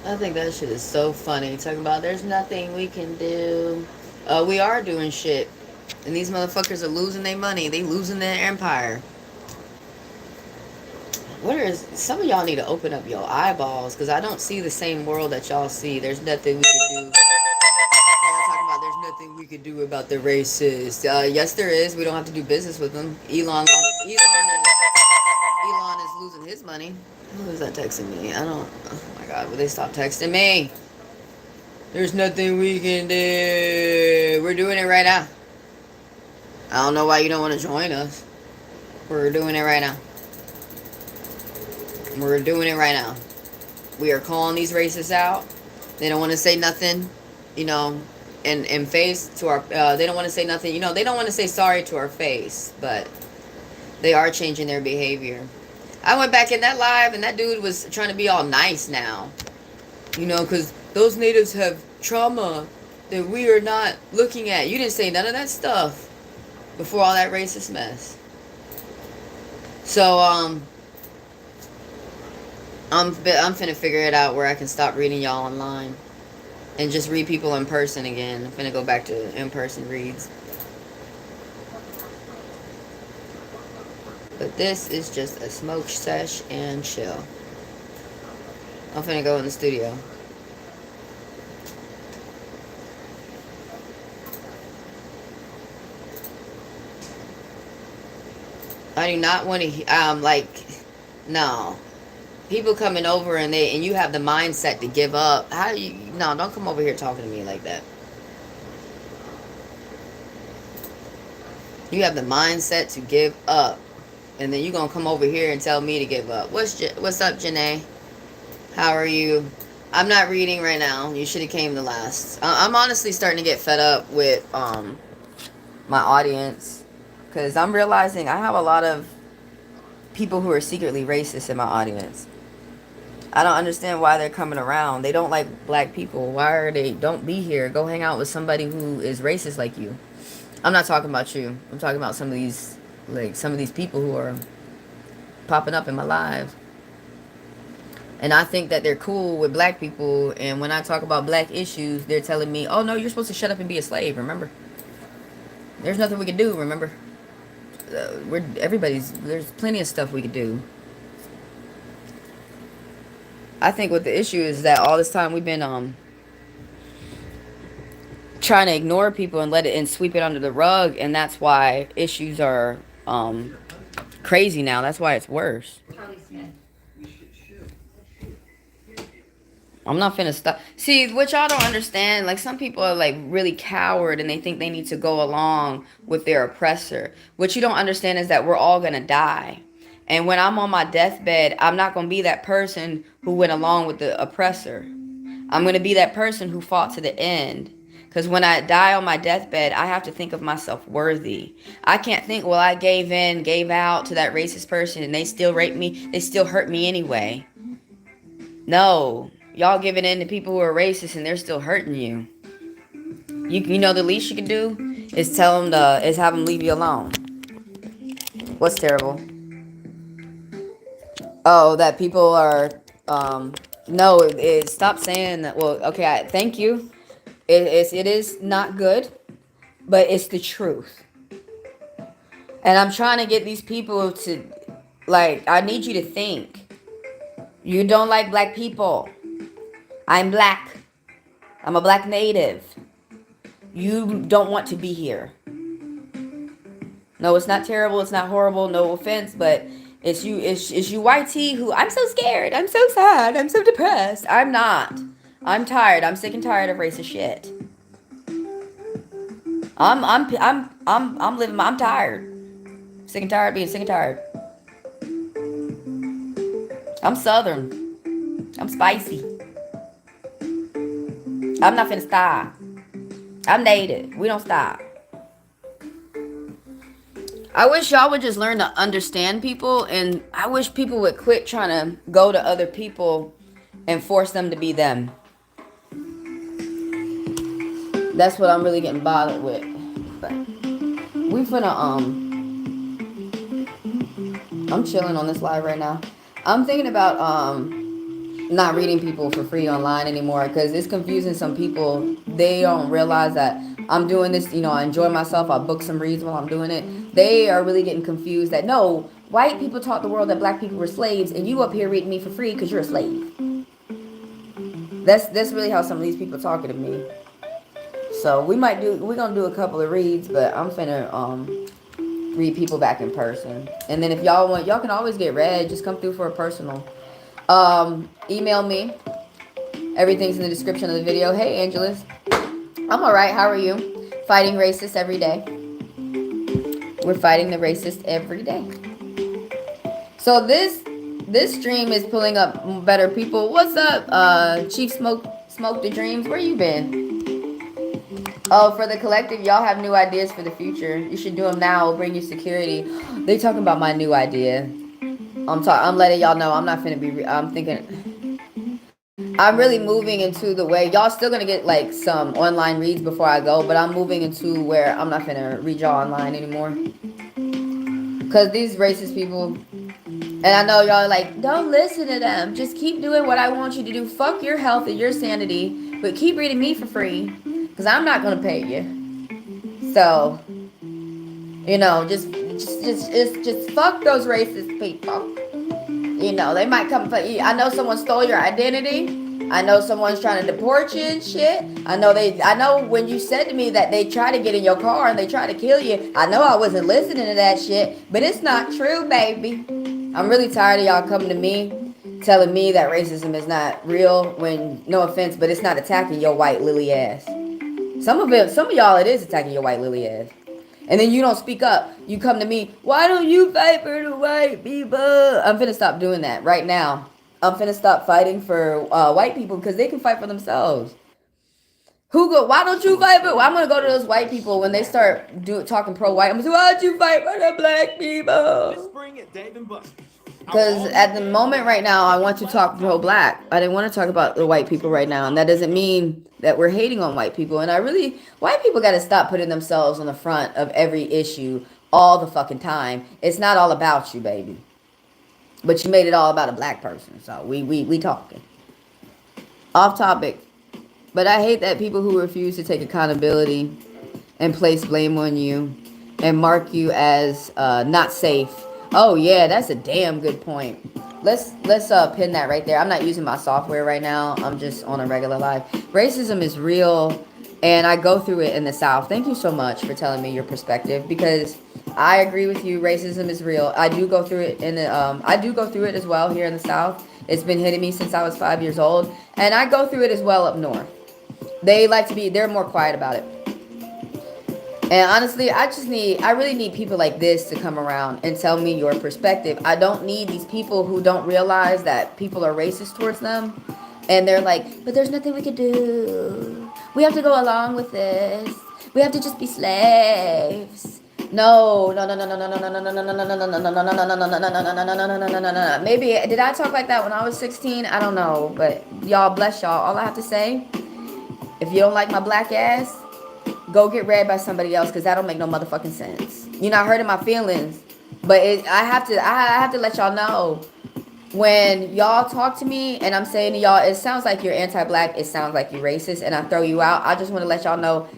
I think that shit is so funny. Talking about there's nothing we can do. We are doing shit. And these motherfuckers are losing their money. They losing their empire. What is some of y'all need to open up your eyeballs because I don't see the same world that y'all see. There's nothing we can do. Y'all talking about there's nothing we could do about the racists. Yes, there is. We don't have to do business with them. Elon is losing his money. Who is that texting me? I don't. Oh my god! Will they stop texting me? There's nothing we can do. We're doing it right now. I don't know why you don't want to join us. We're doing it right now. We're doing it right now. We are calling these racists out. They don't want to say nothing, you know, in face to our. They don't want to say nothing, you know. They don't want to say sorry to our face, but they are changing their behavior. I went back in that live, and that dude was trying to be all nice now, you know, because those natives have trauma that we are not looking at. You didn't say none of that stuff before all that racist mess. So I'm finna figure it out where I can stop reading y'all online and just read people in person again. I'm finna go back to in person reads. But this is just a smoke sesh and chill. I'm finna go in the studio. I do not want to like no. People coming over and you have the mindset to give up. How do you no, don't come over here talking to me like that. You have the mindset to give up. And then you gonna come over here and tell me to give up. What's up, Janae? How are you? I'm not reading right now. You should have came to last. I'm honestly starting to get fed up with my audience because I'm realizing I have a lot of people who are secretly racist in my audience. I don't understand why they're coming around. They don't like black people. Why are they? Don't be here. Go hang out with somebody who is racist like you. I'm not talking about you. I'm talking about some of these people who are popping up in my lives. And I think that they're cool with black people. And when I talk about black issues, they're telling me, "Oh no, you're supposed to shut up and be a slave." Remember, there's nothing we can do. Remember, there's plenty of stuff we could do. I think what the issue is that all this time we've been trying to ignore people and let it and sweep it under the rug, and that's why issues are crazy now. That's why it's worse. I'm not finna stop. See, what y'all don't understand, like some people are like really coward and they think they need to go along with their oppressor. What you don't understand is that we're all gonna die. And when I'm on my deathbed, I'm not gonna be that person who went along with the oppressor. I'm gonna be that person who fought to the end. Because when I die on my deathbed, I have to think of myself worthy. I can't think, well, I gave in, gave out to that racist person and they still raped me, they still hurt me anyway. No, y'all giving in to people who are racist and they're still hurting you. You know the least you can do is tell them is have them leave you alone. What's terrible? Oh, that people are no. Stop saying that. Well, okay. Thank you. It is not good, but it's the truth. And I'm trying to get these people to like. I need you to think. You don't like black people. I'm black. I'm a black native. You don't want to be here. No, it's not terrible. It's not horrible. No offense, but it's you. It's you, YT. Who I'm so scared. I'm so sad. I'm so depressed. I'm not. I'm tired. I'm sick and tired of racist shit. I'm living. I'm tired. Sick and tired of being sick and tired. I'm Southern. I'm spicy. I'm not finna stop. I'm native. We don't stop. I wish y'all would just learn to understand people, and I wish people would quit trying to go to other people and force them to be them. That's what I'm really getting bothered with. But we finna I'm chilling on this live right now. I'm thinking about not reading people for free online anymore because it's confusing some people. They don't realize that I'm doing this, you know, I enjoy myself. I book some reads while I'm doing it. They are really getting confused that no, white people taught the world that black people were slaves and you up here reading me for free because you're a slave. That's really how some of these people talking to me. So we're gonna do a couple of reads, but I'm finna read people back in person. And then if y'all want, y'all can always get read. Just come through for a personal. Email me. Everything's in the description of the video. Hey, Angelus. I'm alright. How are you? Fighting racists every day. We're fighting the racist every day. So this stream is pulling up better people. What's up, Chief Smoke the Dreams? Where you been? Oh, for the collective, y'all have new ideas for the future. You should do them now. It'll bring you security. They talking about my new idea. I'm letting y'all know I'm not finna be. I'm thinking. I'm really moving into the way y'all still gonna get like some online reads before I go, but I'm moving into where I'm not finna read y'all online anymore. Cause these racist people, and I know y'all are like, don't listen to them. Just keep doing what I want you to do. Fuck your health and your sanity, but keep reading me for free, cause I'm not gonna pay you. So, you know, just fuck those racist people. You know, they might come for you. I know someone stole your identity. I know someone's trying to deport you and shit. I know when you said to me that they try to get in your car and they try to kill you. I know I wasn't listening to that shit, but it's not true, baby. I'm really tired of y'all coming to me telling me that racism is not real when, no offense, but it's not attacking your white lily ass. Some of y'all, it is attacking your white lily ass. And then you don't speak up. You come to me, why don't you fight for the white people? I'm finna stop doing that right now. I'm finna stop fighting for white people because they can fight for themselves. Why don't you fight for? Well, I'm gonna go to those white people when they start talking pro-white. I'm gonna say, why don't you fight for the black people? Because at the moment right now, I want to talk pro-black. I didn't want to talk about the white people right now, and that doesn't mean that we're hating on white people. And white people got to stop putting themselves on the front of every issue all the fucking time. It's not all about you, baby. But you made it all about a black person, so we talking. Off topic. But I hate that people who refuse to take accountability and place blame on you and mark you as not safe. Oh yeah, that's a damn good point. Let's pin that right there. I'm not using my software right now. I'm just on a regular live. Racism is real, and I go through it in the South. Thank you so much for telling me your perspective, because I agree with you. Racism is real. I do go through it I do go through it as well here in the South. It's been hitting me since I was 5 years old, and I go through it as well up north. They're more quiet about it. And honestly, I really need people like this to come around and tell me your perspective. I don't need these people who don't realize that people are racist towards them. And they're like, but there's nothing we can do. We have to go along with this. We have to just be slaves. No. Maybe did I talk like that when I was 16? I don't know, but y'all, bless y'all. All I have to say, if you don't like my black ass, go get read by somebody else, because that don't make no motherfucking sense. You're not hurting my feelings, but I have to let y'all know, when y'all talk to me and I'm saying to y'all, it sounds like you're anti-black, it sounds like you're racist, and I throw you out, I just want to let y'all know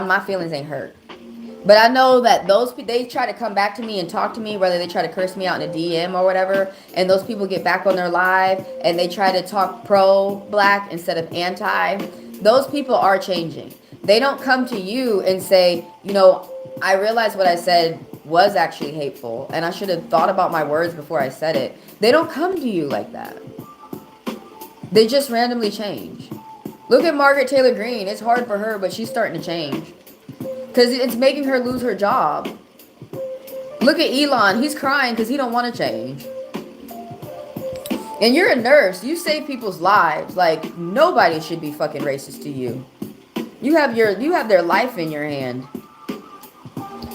my feelings ain't hurt. But I know that they try to come back to me and talk to me, whether they try to curse me out in a DM or whatever, and those people get back on their live and they try to talk pro-black instead of anti. Those people are changing. They don't come to you and say, you know, I realized what I said was actually hateful, and I should have thought about my words before I said it. They don't come to you like that. They just randomly change. Look at Margaret Taylor Greene. It's hard for her, but she's starting to change, because it's making her lose her job. Look at Elon. He's crying because he don't want to change. And you're a nurse. You save people's lives. Like, nobody should be fucking racist to you. You have their life in your hand.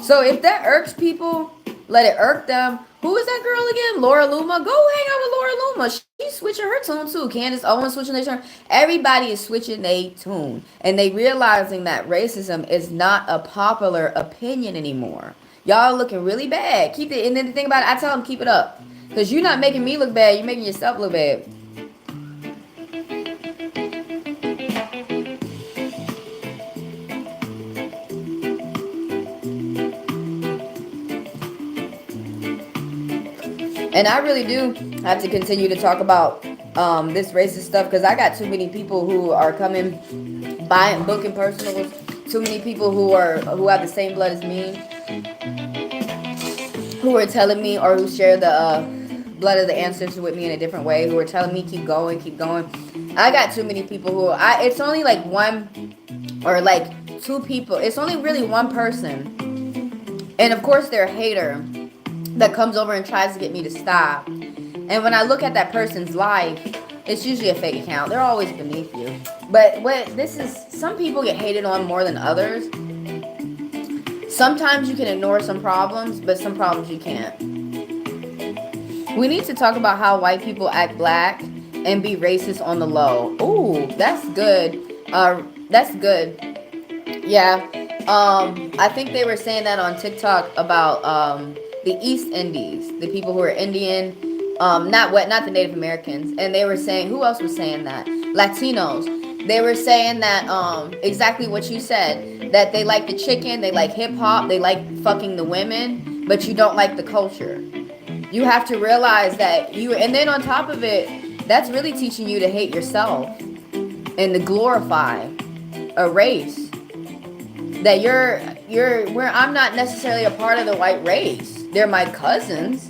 So if that irks people, let it irk them. Who is that girl again? Laura Luma. Go hang out with Laura Luma. She's switching her tune too. Candace Owens switching their tune. Everybody is switching their tune. And they realizing that racism is not a popular opinion anymore. Y'all looking really bad. Keep it. And then the thing about it, I tell them, keep it up. Because you're not making me look bad. You're making yourself look bad. And I really do have to continue to talk about this racist stuff, because I got too many people who are coming, buying, booking personals. Too many people who have the same blood as me, who are telling me, or who share the blood of the ancestors with me in a different way, who are telling me keep going, keep going. I got too many people who it's only like one or like two people. It's only really one person, and of course they're a hater that comes over and tries to get me to stop. And when I look at that person's life, it's usually a fake account. They're always beneath you. But some people get hated on more than others. Sometimes you can ignore some problems, but some problems you can't. We need to talk about how white people act black and be racist on the low. Ooh, that's good. That's good. Yeah. I think they were saying that on TikTok about the East Indies, the people who are Indian, not the Native Americans, and they were saying, who else was saying that? Latinos. They were saying that exactly what you said, that they like the chicken, they like hip hop, they like fucking the women, but you don't like the culture. You have to realize that and then on top of it, that's really teaching you to hate yourself and to glorify a race that where I'm not necessarily a part of the white race. They're my cousins,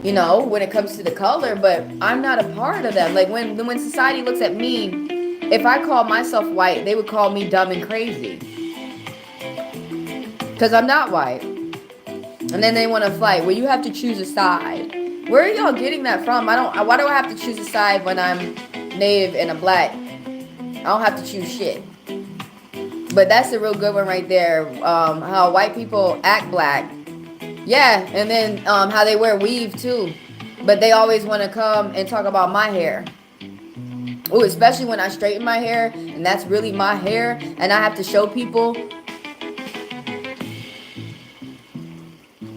when it comes to the color, but I'm not a part of them. Like when society looks at me, if I call myself white, they would call me dumb and crazy, because I'm not white. And then they want to fight. Well, you have to choose a side. Where are y'all getting that from? Why do I have to choose a side when I'm Native and a black? I don't have to choose shit. But that's a real good one right there. How white people act black. Yeah, and then how they wear weave too. But they always want to come and talk about my hair. Oh, especially when I straighten my hair, and that's really my hair, and I have to show people.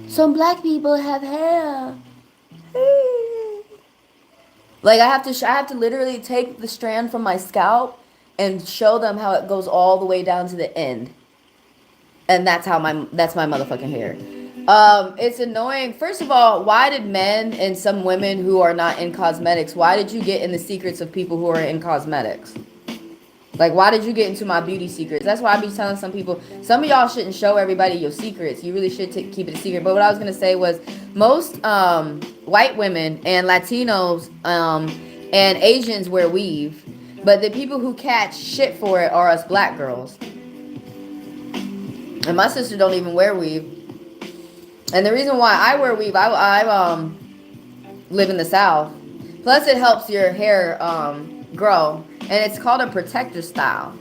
Some black people have hair. Like I have to literally take the strand from my scalp and show them how it goes all the way down to the end. And that's my motherfucking hair. It's annoying. First of all, why did men and some women who are not in cosmetics, why did you get in the secrets of people who are in cosmetics? Like, why did you get into my beauty secrets? That's why I be telling some people, some of y'all shouldn't show everybody your secrets. You really should keep it a secret. But what I was going to say was most white women and Latinos and Asians wear weave. But the people who catch shit for it are us black girls. And my sister don't even wear weave. And the reason why I wear weave, I live in the South. Plus it helps your hair grow. And it's called a protector style.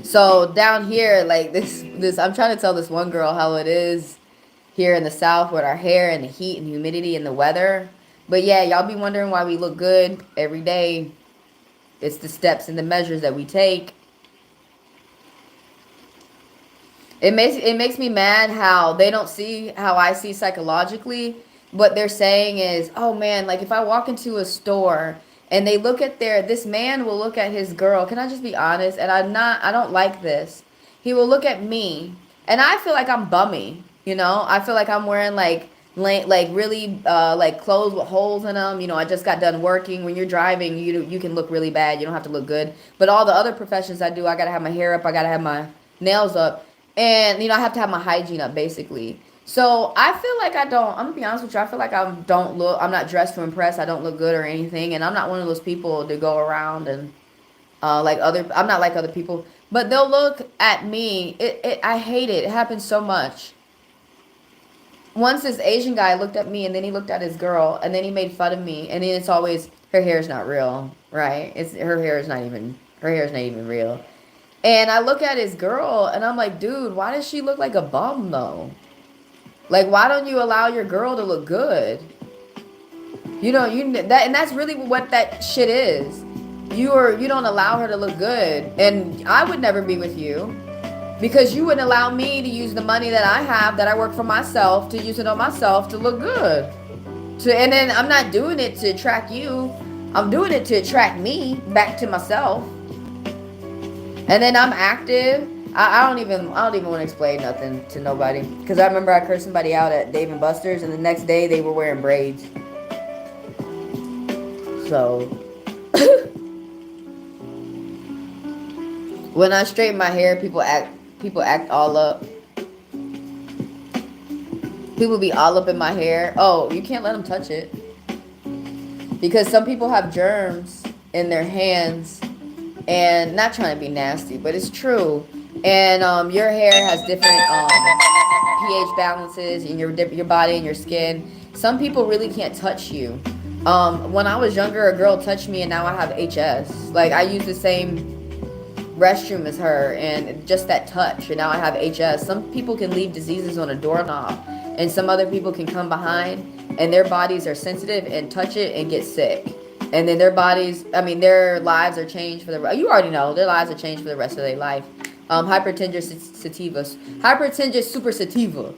So down here, like this, I'm trying to tell this one girl how it is here in the South with our hair and the heat and humidity and the weather. But yeah, y'all be wondering why we look good every day. It's the steps and the measures that we take. It makes me mad how they don't see how I see psychologically. What they're saying is, oh man, like if I walk into a store and they look at this man will look at his girl. Can I just be honest? And I don't like this. He will look at me and I feel like I'm bummy, I feel like I'm wearing like really like clothes with holes in them. I just got done working. When you're driving, you can look really bad. You don't have to look good. But all the other professions I do, I got to have my hair up. I got to have my nails up. And, I have to have my hygiene up basically. So I feel like I'm going to be honest with you. I feel like I'm not dressed to impress. I don't look good or anything. And I'm not one of those people to go around and I'm not like other people. But they'll look at me. I hate it. It happens so much. Once this Asian guy looked at me and then he looked at his girl and then he made fun of me. And then it's always, her hair is not real, right? Her hair is not even real. And I look at his girl and I'm like, dude, why does she look like a bum though? Like, why don't you allow your girl to look good? And that's really what that shit is. You don't allow her to look good. And I would never be with you because you wouldn't allow me to use the money that I have, that I work for myself, to use it on myself to look good. And then I'm not doing it to attract you. I'm doing it to attract me back to myself. And then I'm active. I don't even want to explain nothing to nobody. Because I remember I cursed somebody out at Dave & Buster's and the next day they were wearing braids. So when I straighten my hair, people act all up. People be all up in my hair. Oh, you can't let them touch it. Because some people have germs in their hands. And not trying to be nasty, but it's true. And your hair has different pH balances in your body and your skin. Some people really can't touch you. When I was younger, a girl touched me and now I have HS. Like, I use the same restroom as her, and just that touch, and now I have HS. Some people can leave diseases on a doorknob, and some other people can come behind and their bodies are sensitive and touch it and get sick. And then their lives are changed for the, you already know, their lives are changed for the rest of their life. Hypertension super sativa.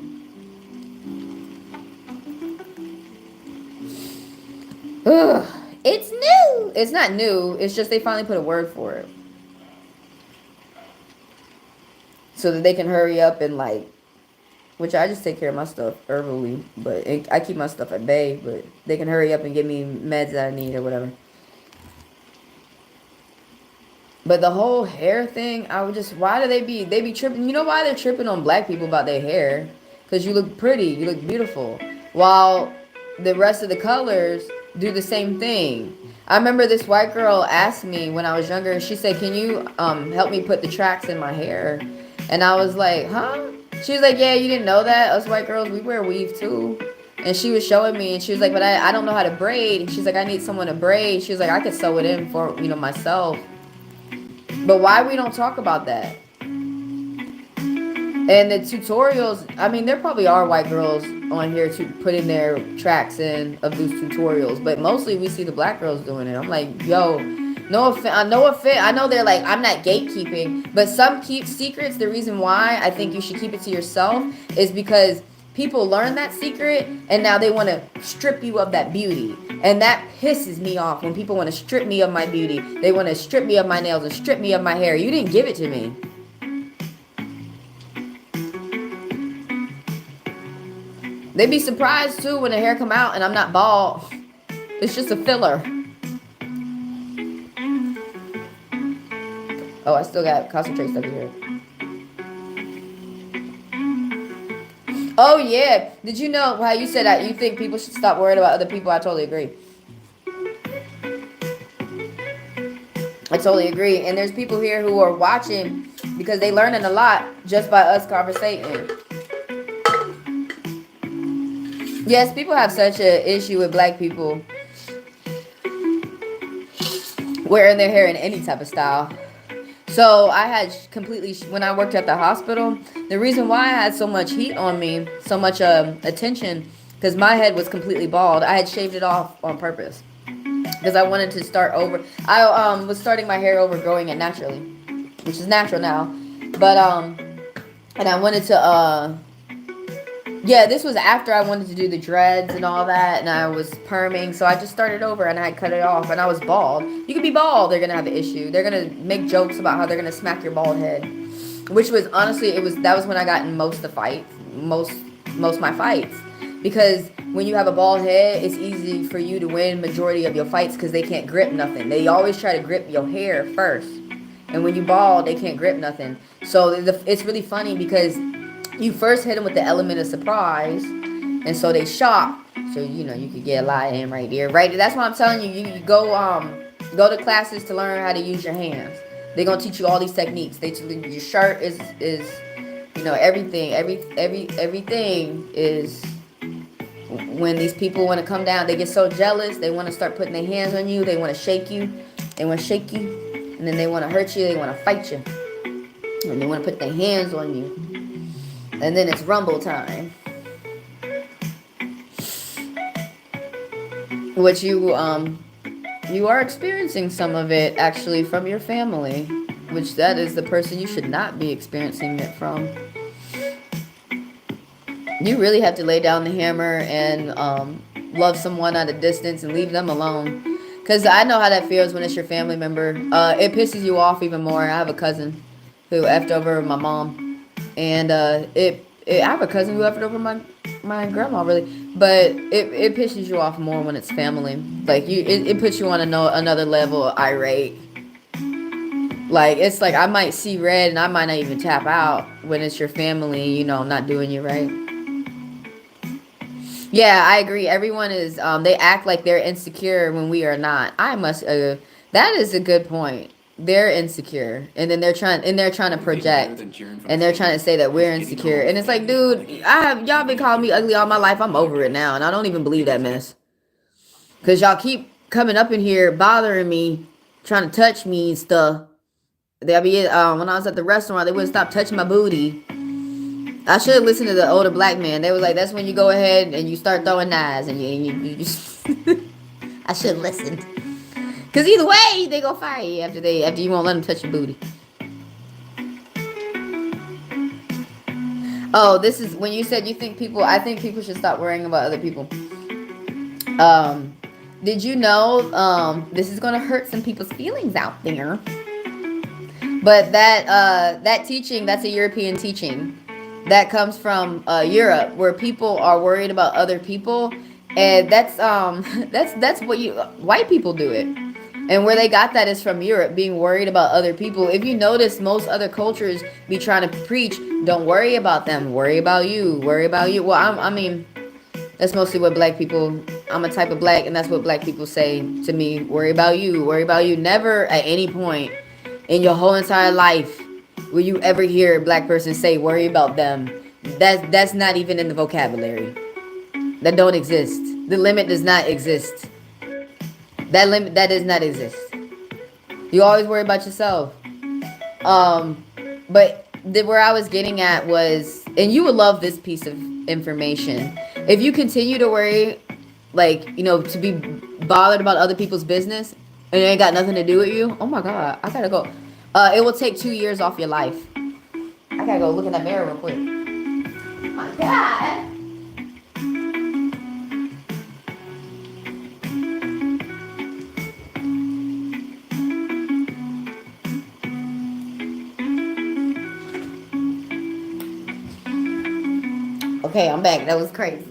Ugh, it's new. It's not new. It's just they finally put a word for it. So that they can hurry up and which I just take care of my stuff herbally, but I keep my stuff at bay, but they can hurry up and give me meds that I need or whatever. But the whole hair thing, why do they be tripping? You know why they're tripping on black people about their hair? Because you look pretty, you look beautiful. While the rest of the colors do the same thing. I remember this white girl asked me when I was younger, she said, can you help me put the tracks in my hair? And I was like, huh? She was like, yeah, you didn't know that? Us white girls, we wear weave too. And she was showing me, and she was like, but I don't know how to braid. And she's like, I need someone to braid. She was like, I could sew it in for, myself. But why we don't talk about that? And the tutorials, there probably are white girls on here to put in their tracks in of these tutorials. But mostly we see the black girls doing it. I'm like, yo, no offense. I know they're like, I'm not gatekeeping. But some keep secrets. The reason why I think you should keep it to yourself is because people learn that secret and now they want to strip you of that beauty. And that pisses me off when people want to strip me of my beauty. They want to strip me of my nails and strip me of my hair. You didn't give it to me. They'd be surprised too when the hair come out and I'm not bald. It's just a filler. Oh, I still got concentrate stuff here. Oh yeah. Did you know how you said that you think people should stop worrying about other people? I totally agree. I totally agree. And there's people here who are watching because they learning a lot just by us conversating. Yes, people have such an issue with black people wearing their hair in any type of style. So I had completely, when I worked at the hospital, the reason why I had so much heat on me, so much attention, because my head was completely bald. I had shaved it off on purpose because I wanted to start over. I was starting my hair over, growing it naturally, which is natural now. But, and I wanted to, yeah, this was after I wanted to do the dreads and all that, and I was perming, so I just started over and I cut it off, and I was bald. You could be bald, they're gonna have an issue. They're gonna make jokes about how they're gonna smack your bald head, which was honestly, that was when I got in most of the fight, most of my fights, because when you have a bald head, it's easy for you to win majority of your fights because they can't grip nothing. They always try to grip your hair first, and when you bald, they can't grip nothing. So it's really funny because you first hit them with the element of surprise, and so they shock. So you could get a lot in right there. Right, that's why I'm telling you. You go to classes to learn how to use your hands. They're gonna teach you all these techniques. Your shirt is everything. Everything is. When these people want to come down, they get so jealous. They want to start putting their hands on you. They want to shake you. They want to shake you, and then they want to hurt you. They want to fight you, and they want to put their hands on you. And then it's rumble time. Which you are experiencing some of it actually from your family. Which that is the person you should not be experiencing it from. You really have to lay down the hammer and love someone at a distance and leave them alone. Because I know how that feels when it's your family member. It pisses you off even more. I have a cousin who effed over my mom. And it I have a cousin who left it over my grandma, really. But it pisses you off more when it's family. Like it puts you on another level of irate. Like it's like I might see red and I might not even tap out when it's your family, you know, not doing you right. Yeah, I agree. Everyone is they act like they're insecure when we are not. I must that is a good point. They're insecure and then they're trying to project and they're trying to say that we're insecure. And it's like, dude, y'all been calling me ugly all my life. I'm over it now and I don't even believe that mess. Cuz y'all keep coming up in here bothering me, trying to touch me and stuff. They'll be when I was at the restaurant, they wouldn't stop touching my booty. I should have listened to the older black man. They was like, that's when you go ahead and you start throwing knives and you just I should have listened. Cause either way, they gonna fire you after you won't let them touch your booty. Oh, this is when you said you think people. I think people should stop worrying about other people. Um, did you know? This is gonna hurt some people's feelings out there. But that teaching, that's a European teaching. That comes from Europe, where people are worried about other people, and that's that's what white people do it. And where they got that is from Europe, being worried about other people. If you notice, most other cultures be trying to preach, don't worry about them, worry about you, worry about you. Well, I mean, that's mostly what black people. I'm a type of black, and that's what black people say to me. Worry about you, worry about you. Never at any point in your whole entire life will you ever hear a black person say worry about them. That's not even in the vocabulary. That don't exist. The limit does not exist. That does not exist. You always worry about yourself. But where I was getting at was, and you would love this piece of information. If you continue to worry, like, you know, to be bothered about other people's business and it ain't got nothing to do with you, oh my God, I gotta go. It will take 2 years off your life. I gotta go look in that mirror real quick. Oh my God. Okay, I'm back. That was crazy.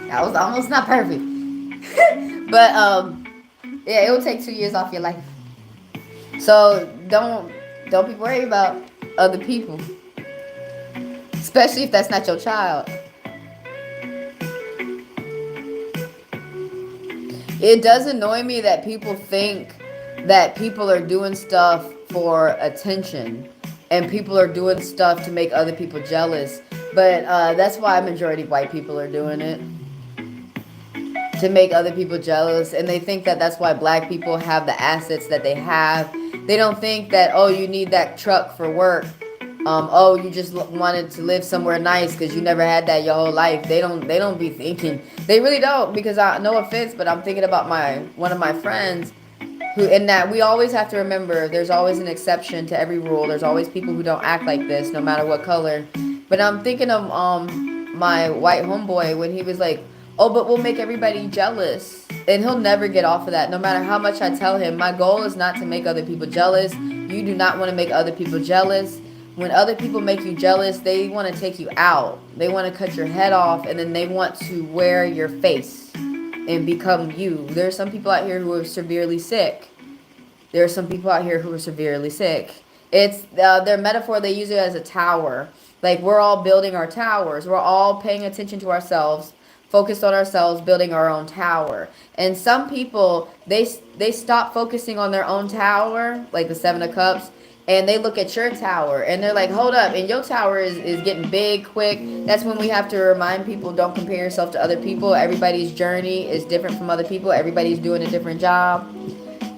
That was almost not perfect. But yeah, it will take 2 years off your life. So don't be worried about other people, especially if that's not your child. It does annoy me that people think that people are doing stuff for attention and people are doing stuff to make other people jealous. But that's why a majority of white people are doing it, to make other people jealous. And they think that that's why black people have the assets that they have. They don't think that, oh, you need that truck for work. Oh, you just wanted to live somewhere nice because you never had that your whole life. They don't be thinking. They really don't, because no offense, but I'm thinking about one of my friends who, in that we always have to remember there's always an exception to every rule. There's always people who don't act like this, no matter what color. But I'm thinking of my white homeboy when he was like, oh, but we'll make everybody jealous. And he'll never get off of that, no matter how much I tell him. My goal is not to make other people jealous. You do not want to make other people jealous. When other people make you jealous, they want to take you out. They want to cut your head off, and then they want to wear your face and become you. There are some people out here who are severely sick. There are some people out here who are severely sick. It's their metaphor, they use it as a tower. Like, we're all building our towers. We're all paying attention to ourselves, focused on ourselves, building our own tower. And some people, they stop focusing on their own tower, like the Seven of Cups, and they look at your tower and they're like, hold up, and your tower is getting big quick. That's when we have to remind people, don't compare yourself to other people. Everybody's journey is different from other people. Everybody's doing a different job.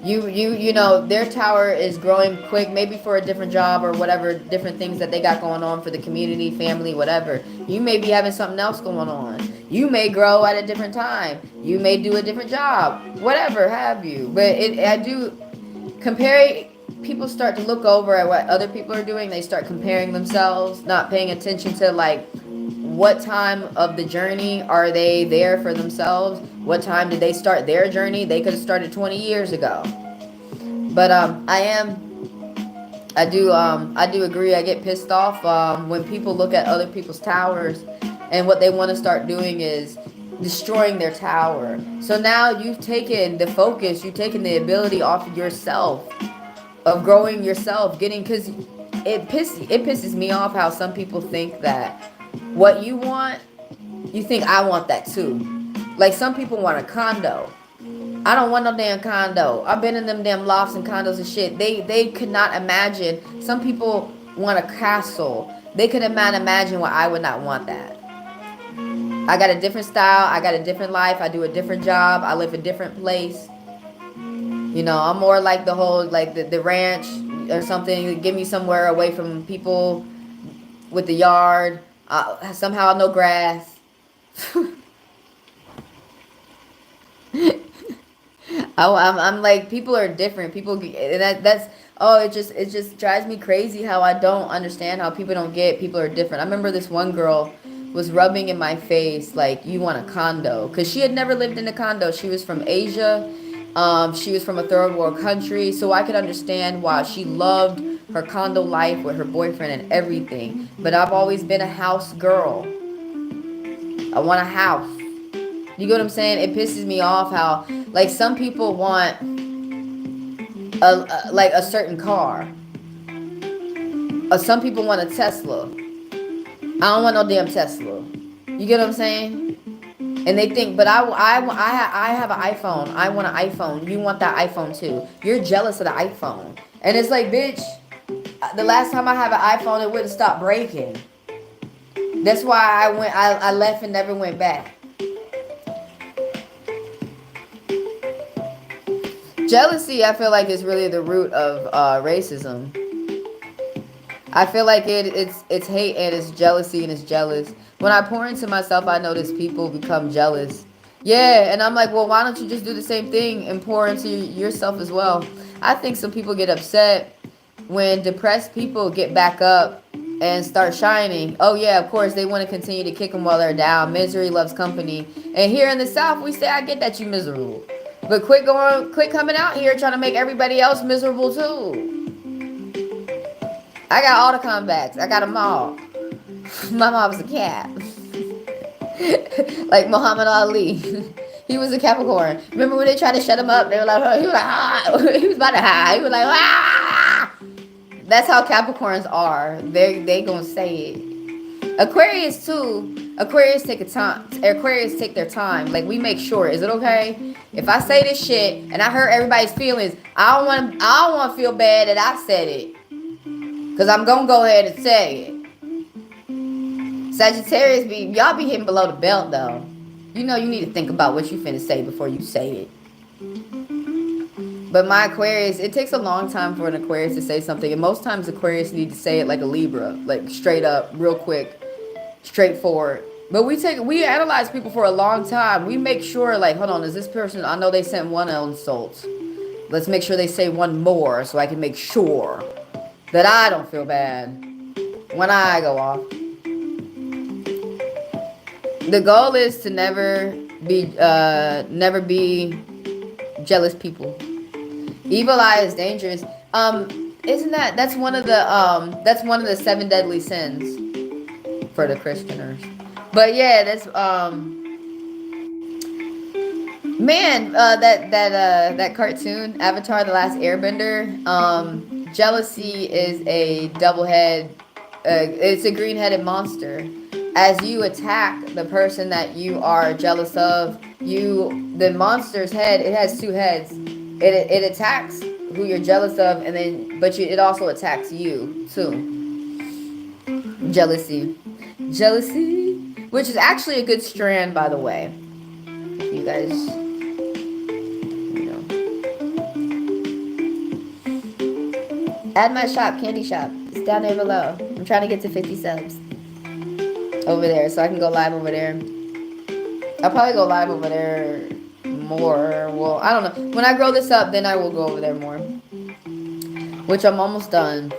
You know, their tower is growing quick, maybe for a different job or whatever, different things that they got going on for the community, family, whatever. You may be having something else going on. You may grow at a different time. You may do a different job, whatever have you. But I do compare. People start to look over at what other people are doing. They start comparing themselves, not paying attention to, like, what time of the journey are they there for themselves? What time did they start their journey? They could have started 20 years ago. But I am I do agree. I get pissed off when people look at other people's towers, and what they want to start doing is destroying their tower. So now you've taken the focus, you've taken the ability off of yourself, of growing yourself, getting, because it pisses me off how some people think that what you want, you think I want that too. Like some people want a condo. I don't want no damn condo. I've been in them damn lofts and condos and shit. They could not imagine. Some people want a castle. They could not imagine why I would not want that. I got a different style. I got a different life. I do a different job. I live a different place. You know, I'm more like the whole, like the ranch or something. Give me somewhere away from people with the yard. Somehow no grass. I'm like, people are different. People, and that's, oh, it just drives me crazy how I don't understand how people don't get, people are different. I remember this one girl was rubbing in my face like, you want a condo, because she had never lived in a condo. She was from Asia. She was from a third world country, so I could understand why she loved her condo life with her boyfriend and everything. But I've always been a house girl. I want a house. You get what I'm saying? It pisses me off how, like, some people want like a certain car. Some people want a Tesla. I don't want no damn Tesla. You get what I'm saying? And they think, but I have an iPhone. I want an iPhone. You want that iPhone too. You're jealous of the iPhone. And it's like, bitch, the last time I had an iPhone, it wouldn't stop breaking. That's why I left and never went back. Jealousy, I feel like, is really the root of racism. I feel like it's hate and it's jealousy and it's jealous. When I pour into myself, I notice people become jealous. Yeah, and I'm like, well, why don't you just do the same thing and pour into yourself as well? I think some people get upset when depressed people get back up and start shining. Oh yeah, of course, they want to continue to kick them while they're down. Misery loves company. And here in the South, we say, I get that you miserable. But quit coming out here trying to make everybody else miserable too. I got all the comebacks. I got them all. My mom was a cat. Like Muhammad Ali. He was a Capricorn. Remember when they tried to shut him up? They were like, oh, he was like, ah. He was about to hide. He was like, ah. That's how Capricorns are. They gonna say it. Aquarius too. Aquarius take their time. Like, we make sure. Is it okay if I say this shit and I hurt everybody's feelings? I don't want to feel bad that I said it, because I'm gonna go ahead and say it. Sagittarius y'all be hitting below the belt though. You know you need to think about what you finna say before you say it. But my Aquarius, it takes a long time for an Aquarius to say something, and most times Aquarius need to say it like a Libra, like straight up, real quick, straightforward. But we analyze people for a long time. We make sure, like, hold on, is this person, I know they sent one insult. Let's make sure they say one more so I can make sure that I don't feel bad when I go off. The goal is to never be jealous people. Evil eye is dangerous. Isn't that's one of the 7 deadly sins for the Christianers. But yeah, that's man, that cartoon Avatar: The Last Airbender. Jealousy is a it's a green-headed monster. As you attack the person that you are jealous of, the monster's head, it has 2 heads. It attacks who you're jealous of, and then it also attacks you too. Jealousy, which is actually a good strand, by the way. You guys, add my shop, Candy Shop. It's down there below. I'm trying to get to 50 subs over there, so I can go live over there. I'll probably go live over there more. Well, I don't know. When I grow this up, then I will go over there more. Which I'm almost done.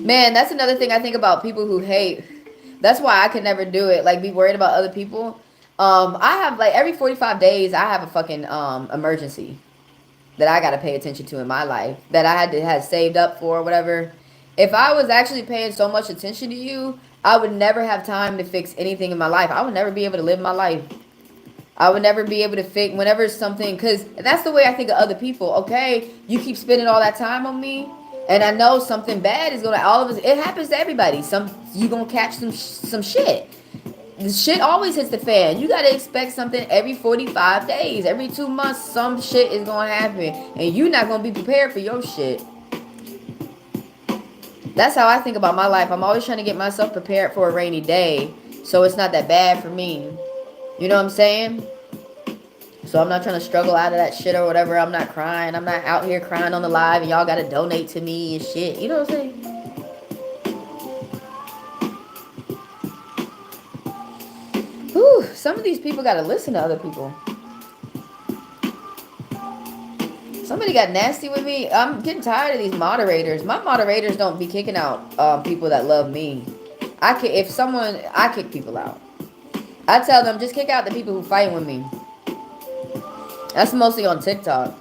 Man, that's another thing I think about people who hate. That's why I could never do it. Like, be worried about other people. I have, like, every 45 days, I have a fucking emergency. that I got to pay attention to in my life that I had to have saved up for or whatever. If I was actually paying so much attention to you, I would never have time to fix anything in my life. I would never be able to live my life. I would never be able to fix whenever something, because that's the way I think of other people. Okay, you keep spending all that time on me, and I know something bad is gonna, all of us, it happens to everybody. You gonna catch some shit. The shit always hits the fan. You gotta expect something every 45 days, every 2 months. Some shit is gonna happen, and you're not gonna be prepared for your shit. That's how I think about my life. I'm always trying to get myself prepared for a rainy day, so it's not that bad for me. You know what I'm saying? So I'm not trying to struggle out of that shit or whatever. I'm not crying. I'm not out here crying on the live and y'all gotta donate to me and shit. You know what I'm saying? Whew, some of these people gotta listen to other people. Somebody got nasty with me. I'm getting tired of these moderators. My moderators don't be kicking out people that love me. I kick people out. I tell them, just kick out the people who fight with me. That's mostly on TikTok.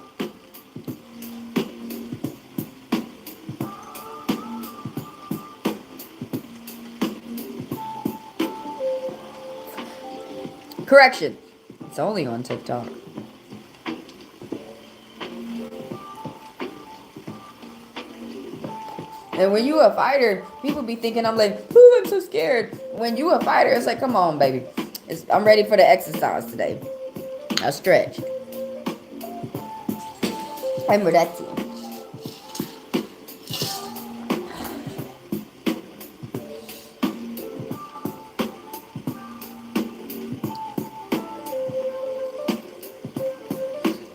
Correction. It's only on TikTok. And when you a fighter, people be thinking I'm like, ooh, I'm so scared. When you a fighter, it's like, come on, baby. I'm ready for the exercise today. I stretch. I'm ready.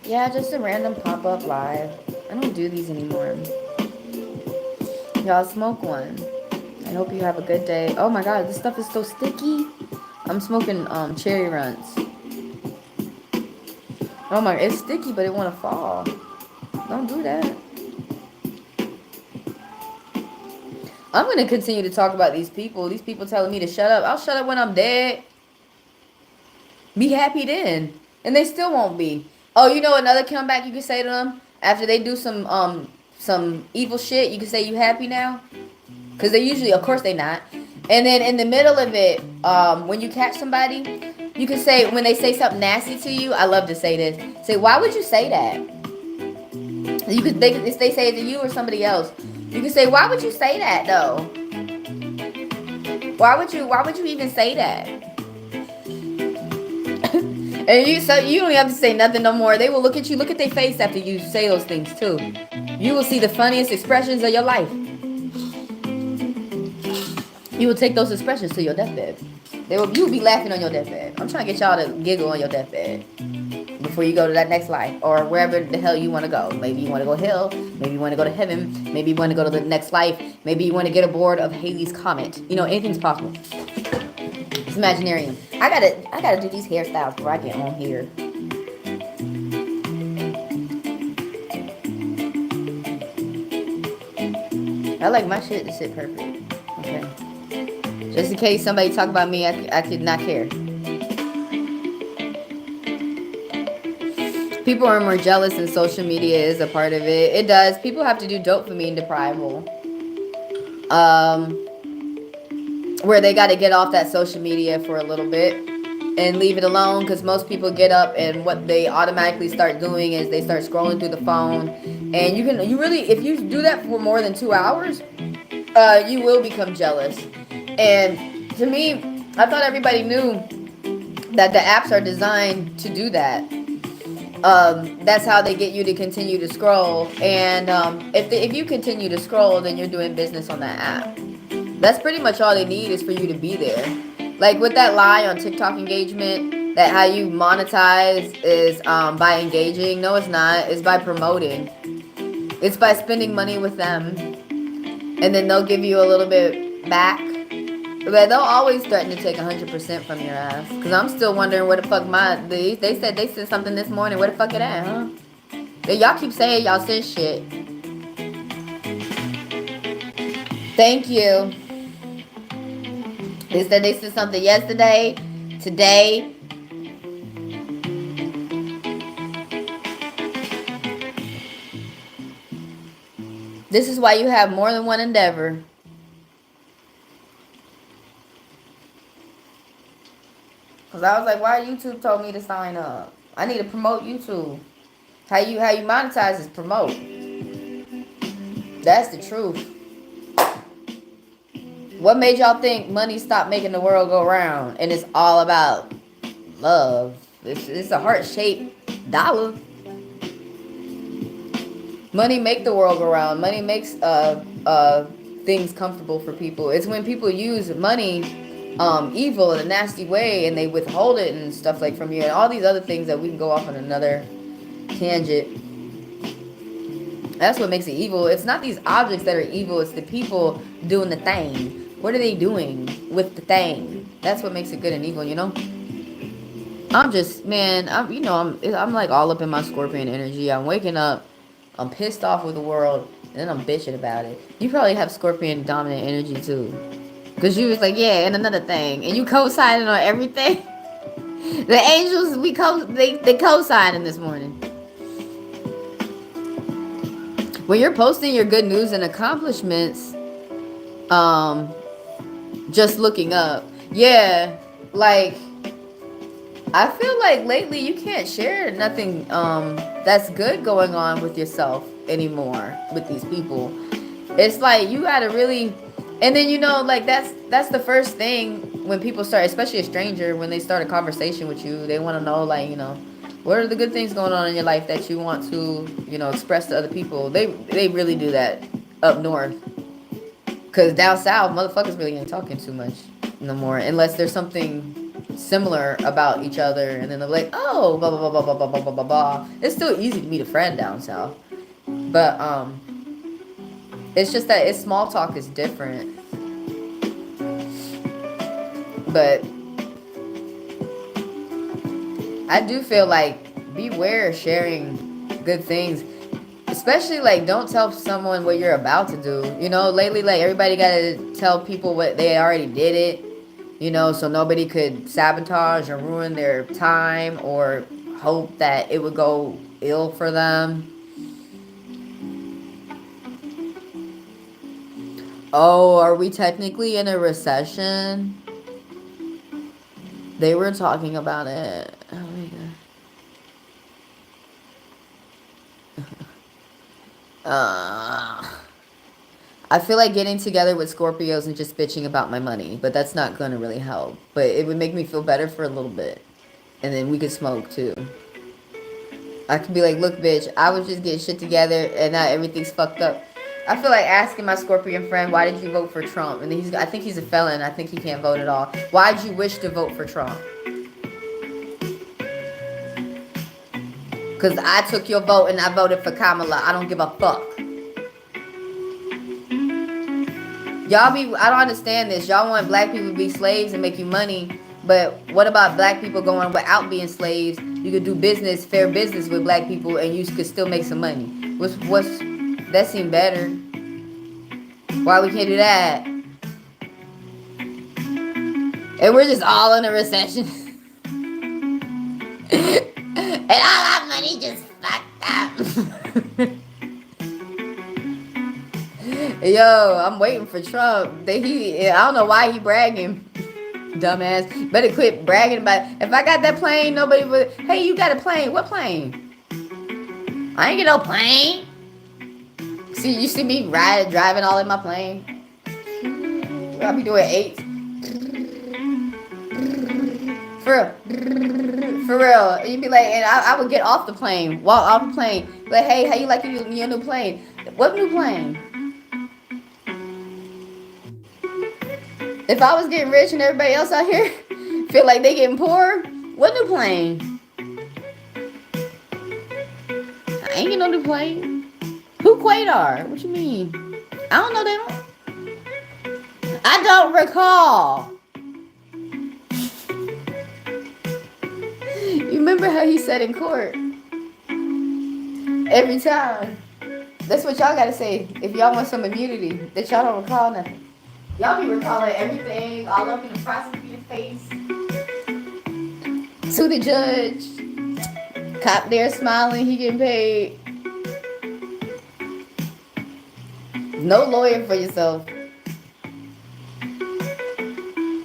Yeah, just a random pop-up live. I don't do these anymore. Y'all smoke one. I hope you have a good day. Oh my god, this stuff is so sticky. I'm smoking cherry runts. Oh my, it's sticky, but it want to fall. Don't do that. I'm going to continue to talk about these people. These people telling me to shut up. I'll shut up when I'm dead. Be happy then. And they still won't be. Oh, you know another comeback you can say to them? After they do some evil shit, you can say, you happy now? Because they usually, of course they not. And then in the middle of it, when you catch somebody, you can say, when they say something nasty to you, I love to say this. Say, why would you say that? You could, if they say it to you or somebody else, you can say, why would you say that though? Why would you even say that? And you don't have to say nothing no more. They will look at you, look at their face after you say those things too. You will see the funniest expressions of your life. You will take those expressions to your deathbed. You will be laughing on your deathbed. I'm trying to get y'all to giggle on your deathbed before you go to that next life or wherever the hell you want to go. Maybe you want to go hell. Maybe you want to go to heaven. Maybe you want to go to the next life. Maybe you want to get aboard of Halley's Comet. You know, anything's possible. It's Imaginarium. I gotta do these hairstyles before I get on here. I like my shit to sit perfect. Okay. Just in case somebody talk about me, I could not care. People are more jealous and social media is a part of it. It does. People have to do dopamine deprival. Where they got to get off that social media for a little bit and leave it alone, because most people get up and what they automatically start doing is they start scrolling through the phone. And you really, if you do that for more than 2 hours, you will become jealous. And to me, I thought everybody knew that the apps are designed to do that. That's how they get you to continue to scroll. And if you continue to scroll, then you're doing business on that app. That's pretty much all they need is for you to be there. Like with that lie on TikTok engagement, that how you monetize is by engaging. No, it's not. It's by promoting. It's by spending money with them. And then they'll give you a little bit back. But they'll always threaten to take 100% from your ass. Because I'm still wondering where the fuck they said they sent something this morning. Where the fuck it at, huh? Y'all keep saying y'all sent shit. Thank you. They said they sent something yesterday, today. This is why you have more than one endeavor. Cause I was like, why YouTube told me to sign up? I need to promote YouTube. How you monetize is promote. That's the truth. What made y'all think money stopped making the world go round? And it's all about love. It's a heart-shaped dollar. Money make the world go round. Money makes things comfortable for people. It's when people use money evil in a nasty way and they withhold it and stuff like from you and all these other things that we can go off on another tangent. That's what makes it evil. It's not these objects that are evil. It's the people doing the thing. What are they doing with the thing? That's what makes it good and evil, you know? I'm just, man, I'm like all up in my Scorpion energy. I'm waking up. I'm pissed off with the world. And then I'm bitching about it. You probably have Scorpion dominant energy too. Because you was like, yeah, and another thing. And you co-signing on everything. The angels, they co-signing this morning. When you're posting your good news and accomplishments, just looking up, yeah, like, I feel like lately you can't share nothing that's good going on with yourself anymore with these people. It's like you gotta really, and then like that's the first thing when people start, especially a stranger, when they start a conversation with you, they want to know like what are the good things going on in your life that you want to express to other people. They really do that up north, because down south motherfuckers really ain't talking too much no more unless there's something similar about each other, and then they're like, oh, blah blah blah blah blah blah blah blah blah. It's still easy to meet a friend down south, but it's just that small talk is different. But I do feel like beware sharing good things, especially like don't tell someone what you're about to do. Lately, like everybody gotta tell people what they already did it. So nobody could sabotage or ruin their time or hope that it would go ill for them. Oh, are we technically in a recession? They were talking about it. Oh my god. I feel like getting together with Scorpios and just bitching about my money, but that's not going to really help. But it would make me feel better for a little bit. And then we could smoke too. I could be like, look, bitch, I was just getting shit together and now everything's fucked up. I feel like asking my Scorpion friend, why did you vote for Trump? And I think he's a felon. I think he can't vote at all. Why did you wish to vote for Trump? Because I took your vote and I voted for Kamala. I don't give a fuck. I don't understand this. Y'all want black people to be slaves and make you money. But what about black people going without being slaves? You could do business, fair business with black people, and you could still make some money. That seemed better. Why we can't do that? And we're just all in a recession. And all our money just fucked up. Yo, I'm waiting for Trump. I don't know why he bragging. Dumbass. Better quit bragging about it. If I got that plane, nobody would. Hey, you got a plane. What plane? I ain't get no plane. You see me driving all in my plane. I'll be doing 8. For real. You'd be like, and I would get off the plane, walk off the plane. Like, hey, how you like your new plane? What new plane? If I was getting rich and everybody else out here feel like they getting poor, what new plane? I ain't get no new plane. Who Quaidar? What you mean? I don't know them. I don't recall. You remember how he said in court? Every time. That's what y'all gotta say if y'all want some immunity, that y'all don't recall nothing. Y'all be recalling everything all up in the prosecutor's face. To the judge. Cop there smiling, he getting paid. No lawyer for yourself.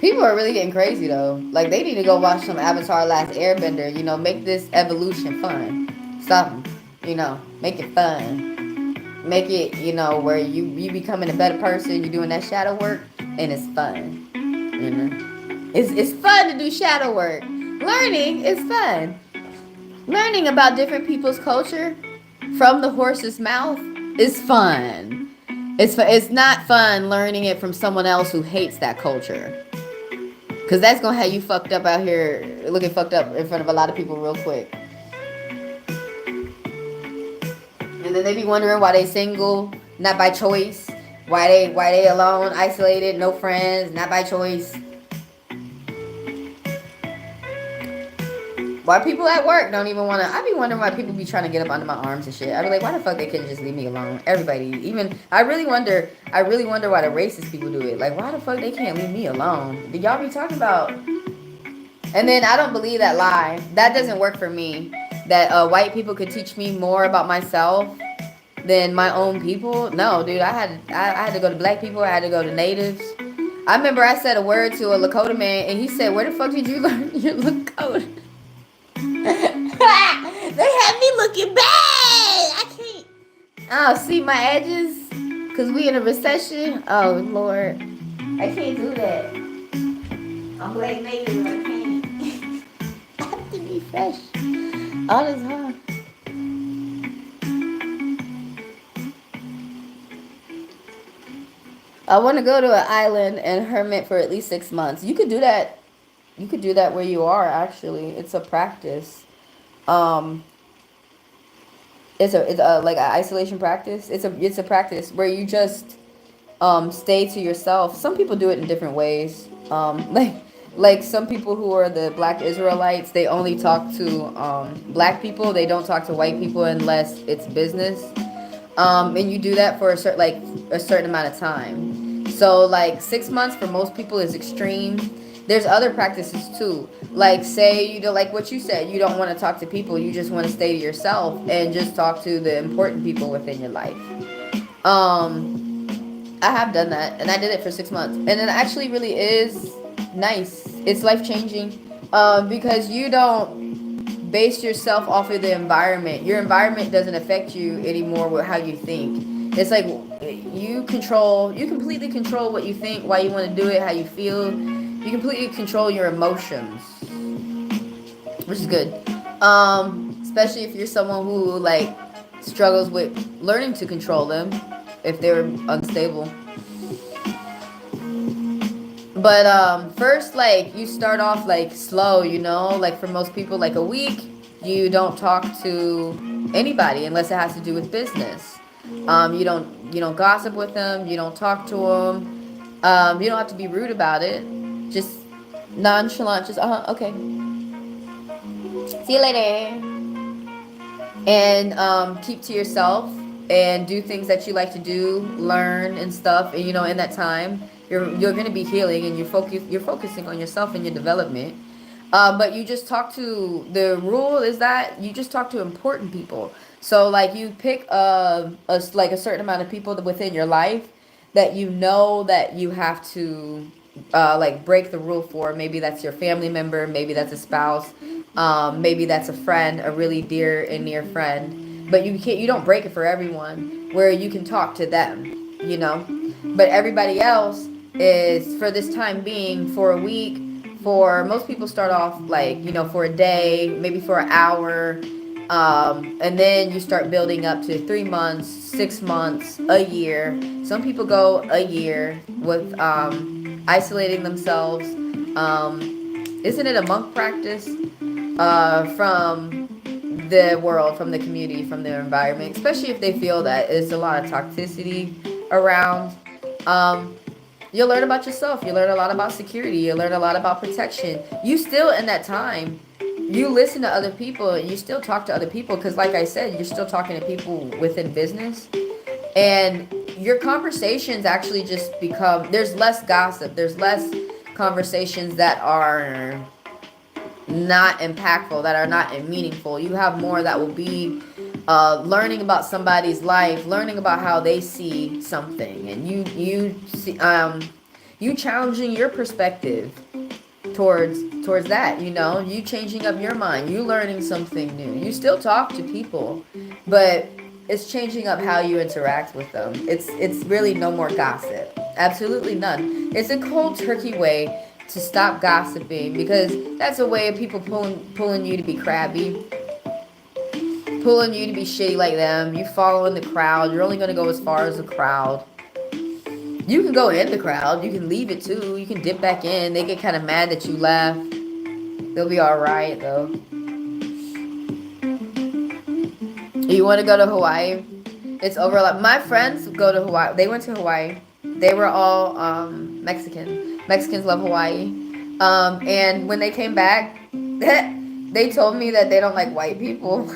People are really getting crazy though. Like they need to go watch some Avatar Last Airbender. You know, make this evolution fun. Something. You know, make it fun. Make it, you know, where you becoming a better person. You're doing that shadow work, and it's fun. You know, it's fun to do shadow work. Learning is fun. Learning about different people's culture from the horse's mouth is fun. It's not fun learning it from someone else who hates that culture. Because that's going to have you fucked up out here, looking fucked up in front of a lot of people real quick. And then they be wondering why they single, not by choice. Why they alone, isolated, no friends, not by choice. Why people at work don't even want to... I be wondering why people be trying to get up under my arms and shit. I be like, why the fuck they couldn't just leave me alone? Everybody. Even... I really wonder why the racist people do it. Like, why the fuck they can't leave me alone? Did y'all be talking about... And then I don't believe that lie. That doesn't work for me. That white people could teach me more about myself than my own people. No, dude. I had to go to black people. I had to go to natives. I remember I said a word to a Lakota man, and he said, where the fuck did you learn your Lakota? They had me looking bad. I can't. Oh, see my edges? Because we in a recession? Oh, Lord. I can't do that. I'm black native. I can't. I have to be fresh all the time. I want to go to an island and hermit for at least 6 months. You could do that. You could do that where you are, actually. It's a practice. It's a like an isolation practice. It's a practice where you just stay to yourself. Some people do it in different ways. Like some people who are the Black Israelites, they only talk to black people. They don't talk to white people unless it's business. And you do that for a certain amount of time. So like 6 months for most people is extreme. There's other practices too. Like say you don't like what you said, you don't want to talk to people, you just want to stay to yourself and just talk to the important people within your life. I have done that and I did it for 6 months. And it actually really is nice. It's life-changing. Because you don't base yourself off of the environment. Your environment doesn't affect you anymore with how you think. It's like you completely control what you think, why you want to do it, how you feel. You completely control your emotions, which is good. Especially if you're someone who like struggles with learning to control them, if they're unstable. But first, like you start off like slow, you know, like for most people, like a week, you don't talk to anybody unless it has to do with business. You don't gossip with them. You don't talk to them. You don't have to be rude about it. Just nonchalant. Just okay. See you later. And keep to yourself and do things that you like to do, learn and stuff. And you know, in that time, you're going to be healing and you're focusing on yourself and your development. But you just talk to, the rule is that you just talk to important people. So like you pick a certain amount of people within your life that you know that you have to like break the rule for. Maybe that's your family member, maybe that's a spouse, maybe that's a friend, a really dear and near friend. But you don't break it for everyone, where you can talk to them, you know. But everybody else is, for this time being, for a week. For most people start off like, you know, for a day, maybe for an hour, and then you start building up to 3 months, 6 months, a year. Some people go a year with isolating themselves. Isn't it a monk practice? From the world, from the community, from their environment, especially if they feel that there's a lot of toxicity around. You'll learn about yourself. You learn a lot about security. You learn a lot about protection. You still, in that time, you listen to other people. And you still talk to other people. Because like I said, you're still talking to people within business. And your conversations actually just become, there's less gossip. There's less conversations that are not impactful, that are not meaningful. You have more that will be learning about somebody's life, learning about how they see something, and you challenging your perspective towards that, you know, you changing up your mind, you learning something new. You still talk to people, but it's changing up how you interact with them. It's really no more gossip. Absolutely none. It's a cold turkey way to stop gossiping, because that's a way of people pulling you to be crabby, pulling you to be shitty like them. You following the crowd. You're only gonna go as far as the crowd. You can go in the crowd. You can leave it too. You can dip back in. They get kind of mad that you left. They'll be alright though. You want to go to Hawaii? It's over. Like, my friends go to Hawaii. They went to Hawaii. They were all Mexican. Mexicans love Hawaii. And when they came back, they told me that they don't like white people.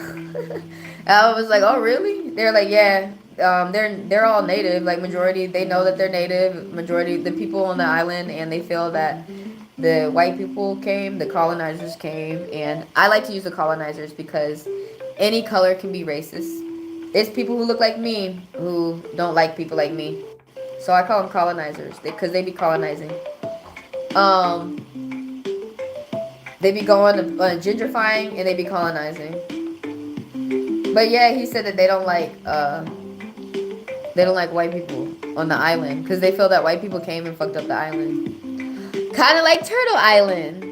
I was like, oh really? They're like, yeah. They're all native. Like, majority, they know that they're native. Majority, the people on the island, and they feel that the white people came, the colonizers came, and I like to use the colonizers because any color can be racist. It's people who look like me who don't like people like me, so I call them colonizers because they be colonizing. They be going to gentrifying, and they be colonizing. But yeah, he said that they don't like white people on the island because they feel that white people came and fucked up the island. Kind of like Turtle Island.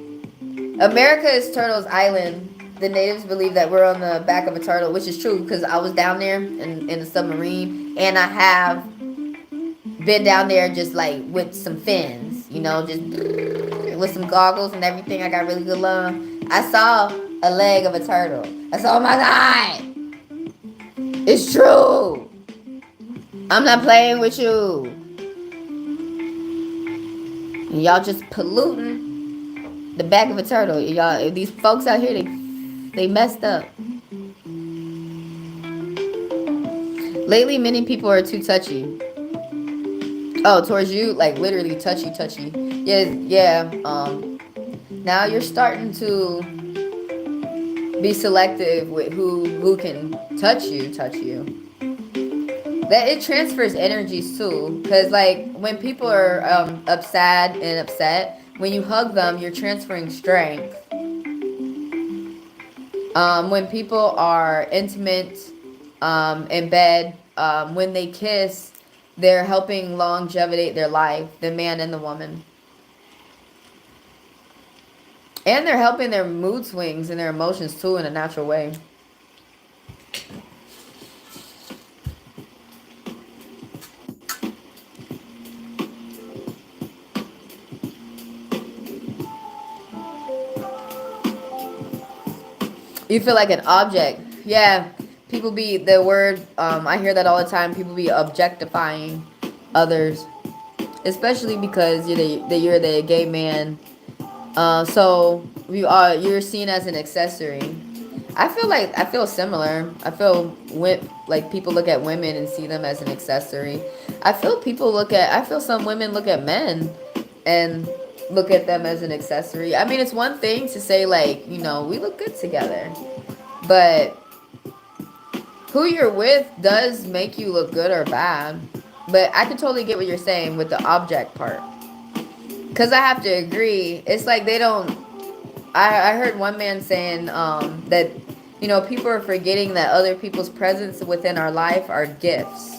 America is Turtle's Island. The natives believe that we're on the back of a turtle, which is true because I was down there in a submarine, and I have been down there just like with some fins, you know, just with some goggles and everything. I got really good love. I saw a leg of a turtle. I saw, oh my God, it's true. I'm not playing with you. And y'all just polluting the back of a turtle. Y'all, these folks out here, they messed up. Lately, many people are too touchy. Oh, towards you, like literally touchy. Yeah. Now you're starting to be selective with who can touch you. That it transfers energies too, because like when people are upset, when you hug them, you're transferring strength. When people are intimate in bed, when they kiss, they're helping longevity their life, the man and the woman. And they're helping their mood swings and their emotions too in a natural way. You feel like an object. Yeah. People be, the word, I hear that all the time. People be objectifying others. Especially because you're the gay man. So you're seen as an accessory. I feel similar. I feel like people look at women and see them as an accessory. I feel some women look at men and look at them as an accessory. I mean, it's one thing to say like, you know, we look good together, but who you're with does make you look good or bad. But I can totally get what you're saying with the object part. Because I have to agree. It's like they don't... I heard one man saying that, you know, people are forgetting that other people's presence within our life are gifts.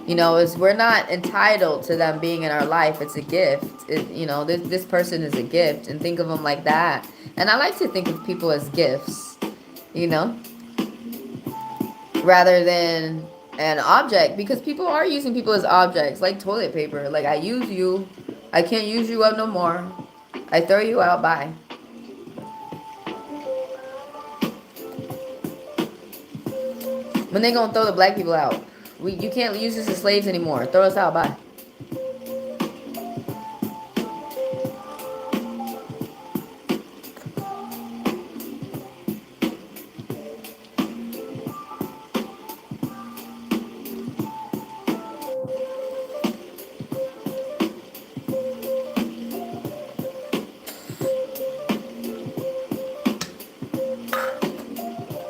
You know, we're not entitled to them being in our life. It's a gift. You know, this person is a gift. And think of them like that. And I like to think of people as gifts, you know, rather than an object, because people are using people as objects, like toilet paper. Like, I use you, I can't use you up no more, I throw you out, bye. When they gonna throw the black people out? You can't use us as slaves anymore, throw us out, bye.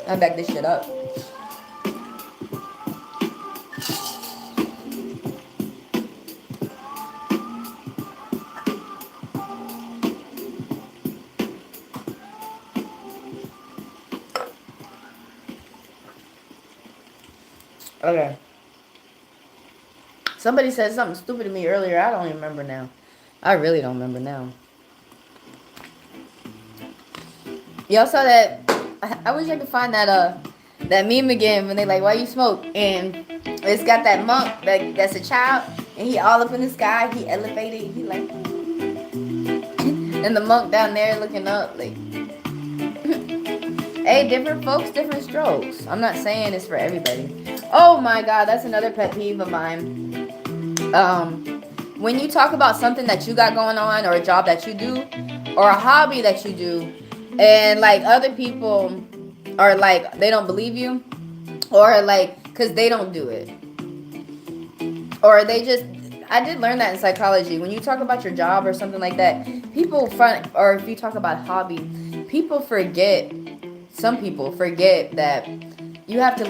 I back this shit up. Okay. Somebody said something stupid to me earlier. I don't even remember now. I really don't remember now. Y'all saw that? I wish I could find that meme again when they like, why you smoke? And it's got that monk that's a child, and he all up in the sky. He elevated. He like, and the monk down there looking up like. Hey, different folks, different strokes. I'm not saying it's for everybody. Oh my God, that's another pet peeve of mine. When you talk about something that you got going on, or a job that you do, or a hobby that you do, and like other people are like, they don't believe you, or like, because they don't do it, or they just, I did learn that in psychology. When you talk about your job or something like that, people front, or if you talk about hobby, people forget, some people forget that you have to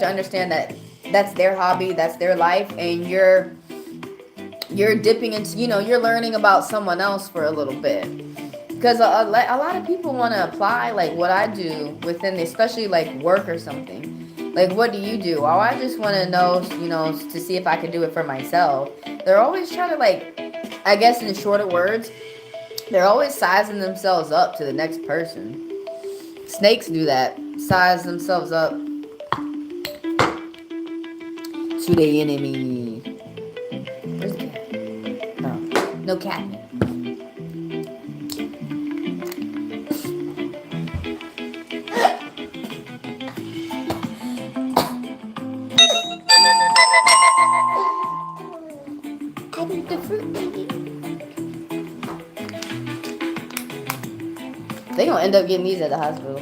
understand that that's their hobby, that's their life, and you're dipping into, you're learning about someone else for a little bit. Because a lot of people want to apply like what I do within, especially like work or something. Like, what do you do? Oh, I just want to know, to see if I can do it for myself. They're always trying to, like, I guess in shorter words, they're always sizing themselves up to the next person. Snakes do that. Size themselves up to the enemy. Where's the cat? No. No cat. I need the fruit, baby. They gonna end up getting these at the hospital.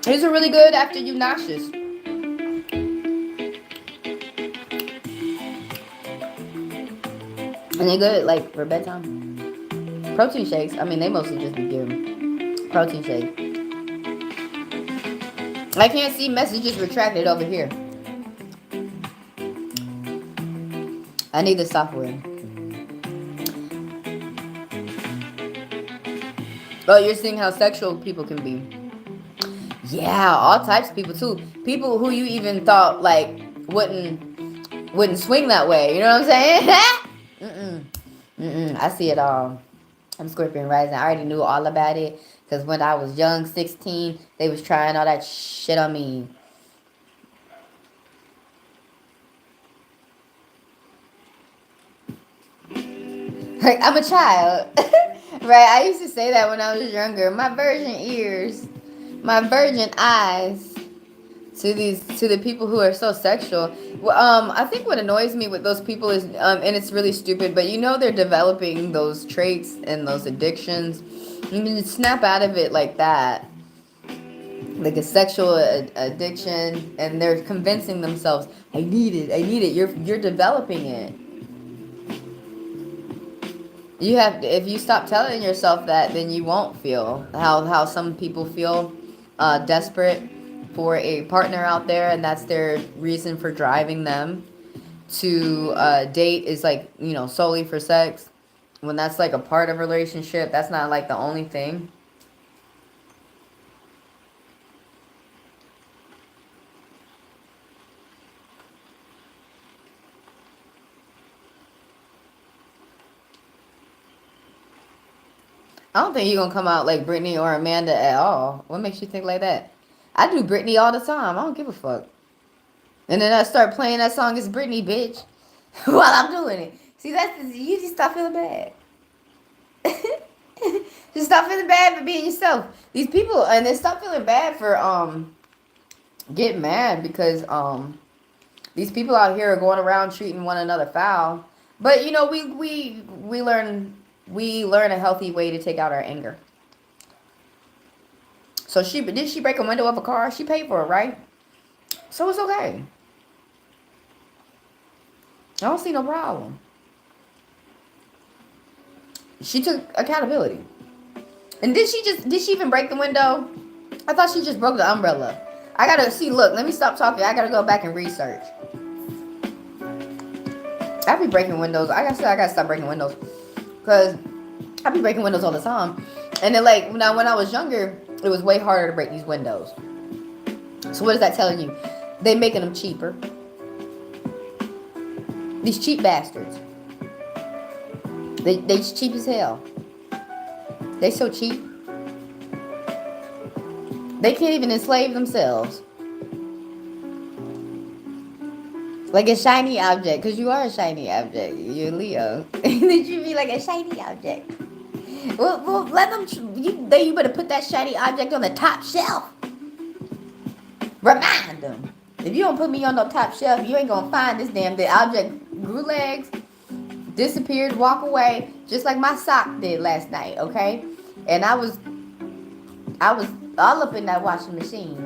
These are really good after you nauseous. And they're good, like, for bedtime. Protein shakes, I mean, they mostly just be giving protein shakes. I can't see messages retracted over here. I need the software. Oh, you're seeing how sexual people can be. Yeah, all types of people too. People who you even thought like wouldn't swing that way. You know what I'm saying? I see it all. I'm Scorpion rising. I already knew all about it because when I was young, 16, they was trying all that shit on me. Like, I'm a child. Right? I used to say that when I was younger. My virgin ears, my virgin eyes. To the people who are so sexual. Well, I think what annoys me with those people is, and it's really stupid, but they're developing those traits and those addictions. You can snap out of it like that, like a sexual addiction, and they're convincing themselves, I need it. You're developing it. You have, if you stop telling yourself that, then you won't feel how some people feel, desperate for a partner out there, and that's their reason for driving them to date, is like, solely for sex, when that's like a part of a relationship. That's not like the only thing. I don't think you're gonna come out like Brittany or Amanda at all. What makes you think like that? I do Brittany all the time. I don't give a fuck. And then I start playing that song, It's Britney, bitch, while I'm doing it. See, you just stop feeling bad. Just stop feeling bad for being yourself. These people, and then stop feeling bad for getting mad because these people out here are going around treating one another foul. But we learn a healthy way to take out our anger. So did she break a window of a car? She paid for it, right? So it's okay. I don't see no problem. She took accountability. And did she even break the window? I thought she just broke the umbrella. I gotta see, look, let me stop talking. I gotta go back and research. I be breaking windows. I gotta stop breaking windows. Cause I be breaking windows all the time. And then like when I was younger, it was way harder to break these windows. So what is that telling you? They making them cheaper. These cheap bastards. They cheap as hell. They so cheap. They can't even enslave themselves. Like a shiny object, because you are a shiny object. You're Leo. They should be like a shiny object. Well let them. You better put that shiny object on the top shelf. Remind them. If you don't put me on the top shelf, you ain't gonna find this damn thing. Object grew legs, disappeared, walk away, just like my sock did last night. Okay, and I was all up in that washing machine.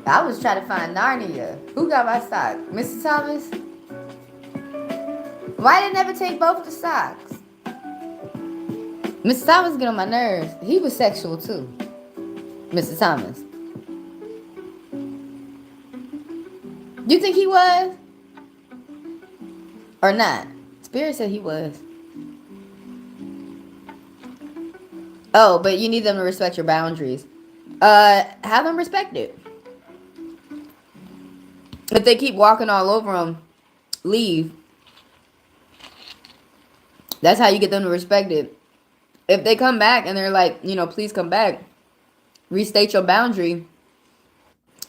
I was trying to find Narnia. Who got my sock? Mr. Thomas? Why did they never take both of the socks? Mr. Thomas get on my nerves. He was sexual too. Mr. Thomas. You think he was? Or not? Spirit said he was. Oh, but you need them to respect your boundaries. Have them respect it. If they keep walking all over them, leave. That's how you get them to respect it. If they come back and they're like, please come back, restate your boundary.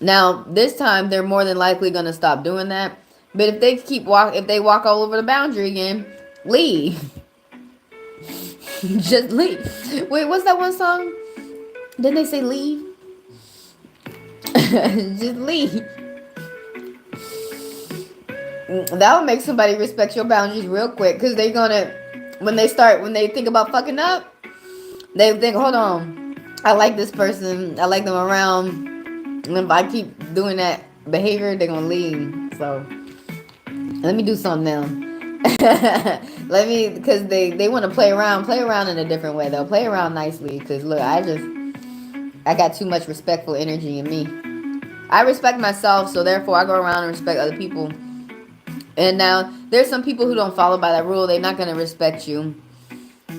Now, this time, they're more than likely going to stop doing that. But if they walk all over the boundary again, leave. Just leave. Wait, what's that one song? Didn't they say leave? Just leave. That would make somebody respect your boundaries real quick. Because they're going to, when they think about fucking up, they think, hold on, I like this person. I like them around. And if I keep doing that behavior, they're going to leave. So, let me do something now. Because they want to play around in a different way. They'll play around nicely. Because look, I got too much respectful energy in me. I respect myself, so therefore I go around and respect other people. And now there's some people who don't follow by that rule. They're not gonna respect you.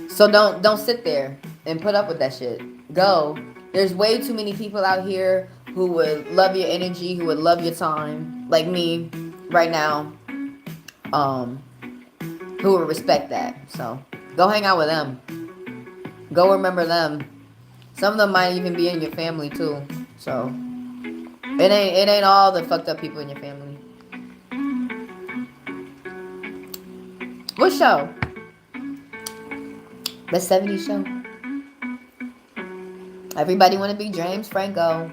So don't sit there and put up with that shit. Go. There's way too many people out here who would love your energy, who would love your time, like me right now. Who would respect that. So go hang out with them. Go remember them. Some of them might even be in your family too. So it ain't all the fucked up people in your family. What show? The 70s show. Everybody want to be James Franco.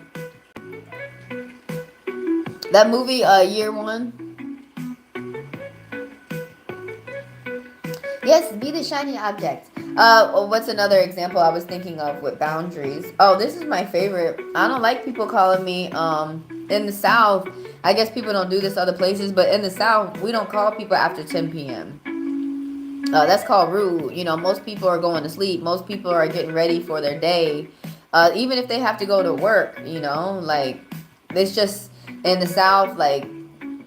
That movie, Year One. Yes, be the shiny object. What's another example I was thinking of with boundaries? Oh, this is my favorite. I don't like people calling me, in the South. I guess people don't do this other places, but in the South, we don't call people after 10 p.m. That's called rude. Most people are going to sleep. Most people are getting ready for their day. Even if they have to go to work, like, it's just, in the South, like,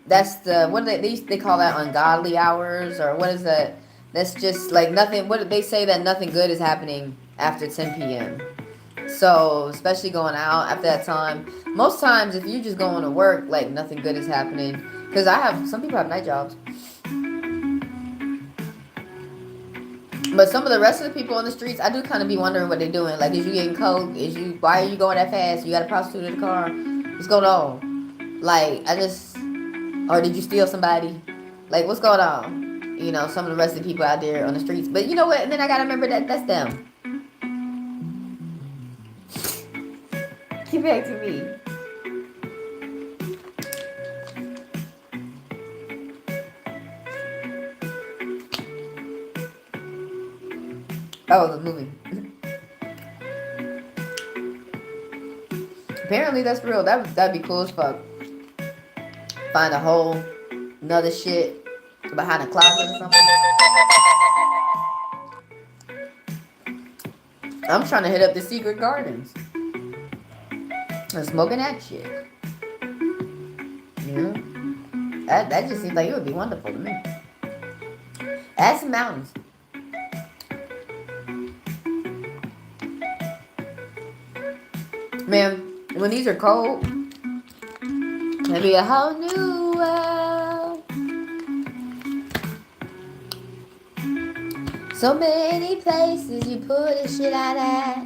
that's the, what do they call that, ungodly hours, or what is that? That's just, like, nothing, what did they say, that nothing good is happening after 10 p.m. So, especially going out after that time. Most times, if you're just going to work, like, nothing good is happening. Because some people have night jobs. But some of the rest of the people on the streets, I do kind of be wondering what they're doing. Like, is you getting coke? Why are you going that fast? You got a prostitute in the car? What's going on? Like, or did you steal somebody? Like, what's going on? Some of the rest of the people out there on the streets. But you know what? And then I got to remember that's them. Get back to me. Oh, the movie. Apparently that's real. That'd be cool as fuck. Find a whole another shit behind a closet or something. I'm trying to hit up the secret gardens. I'm smoking that shit. You know? That just seems like it would be wonderful to me. Add some mountains. Man, when these are cold, it'll be a whole new world. So many places you put a shit out at.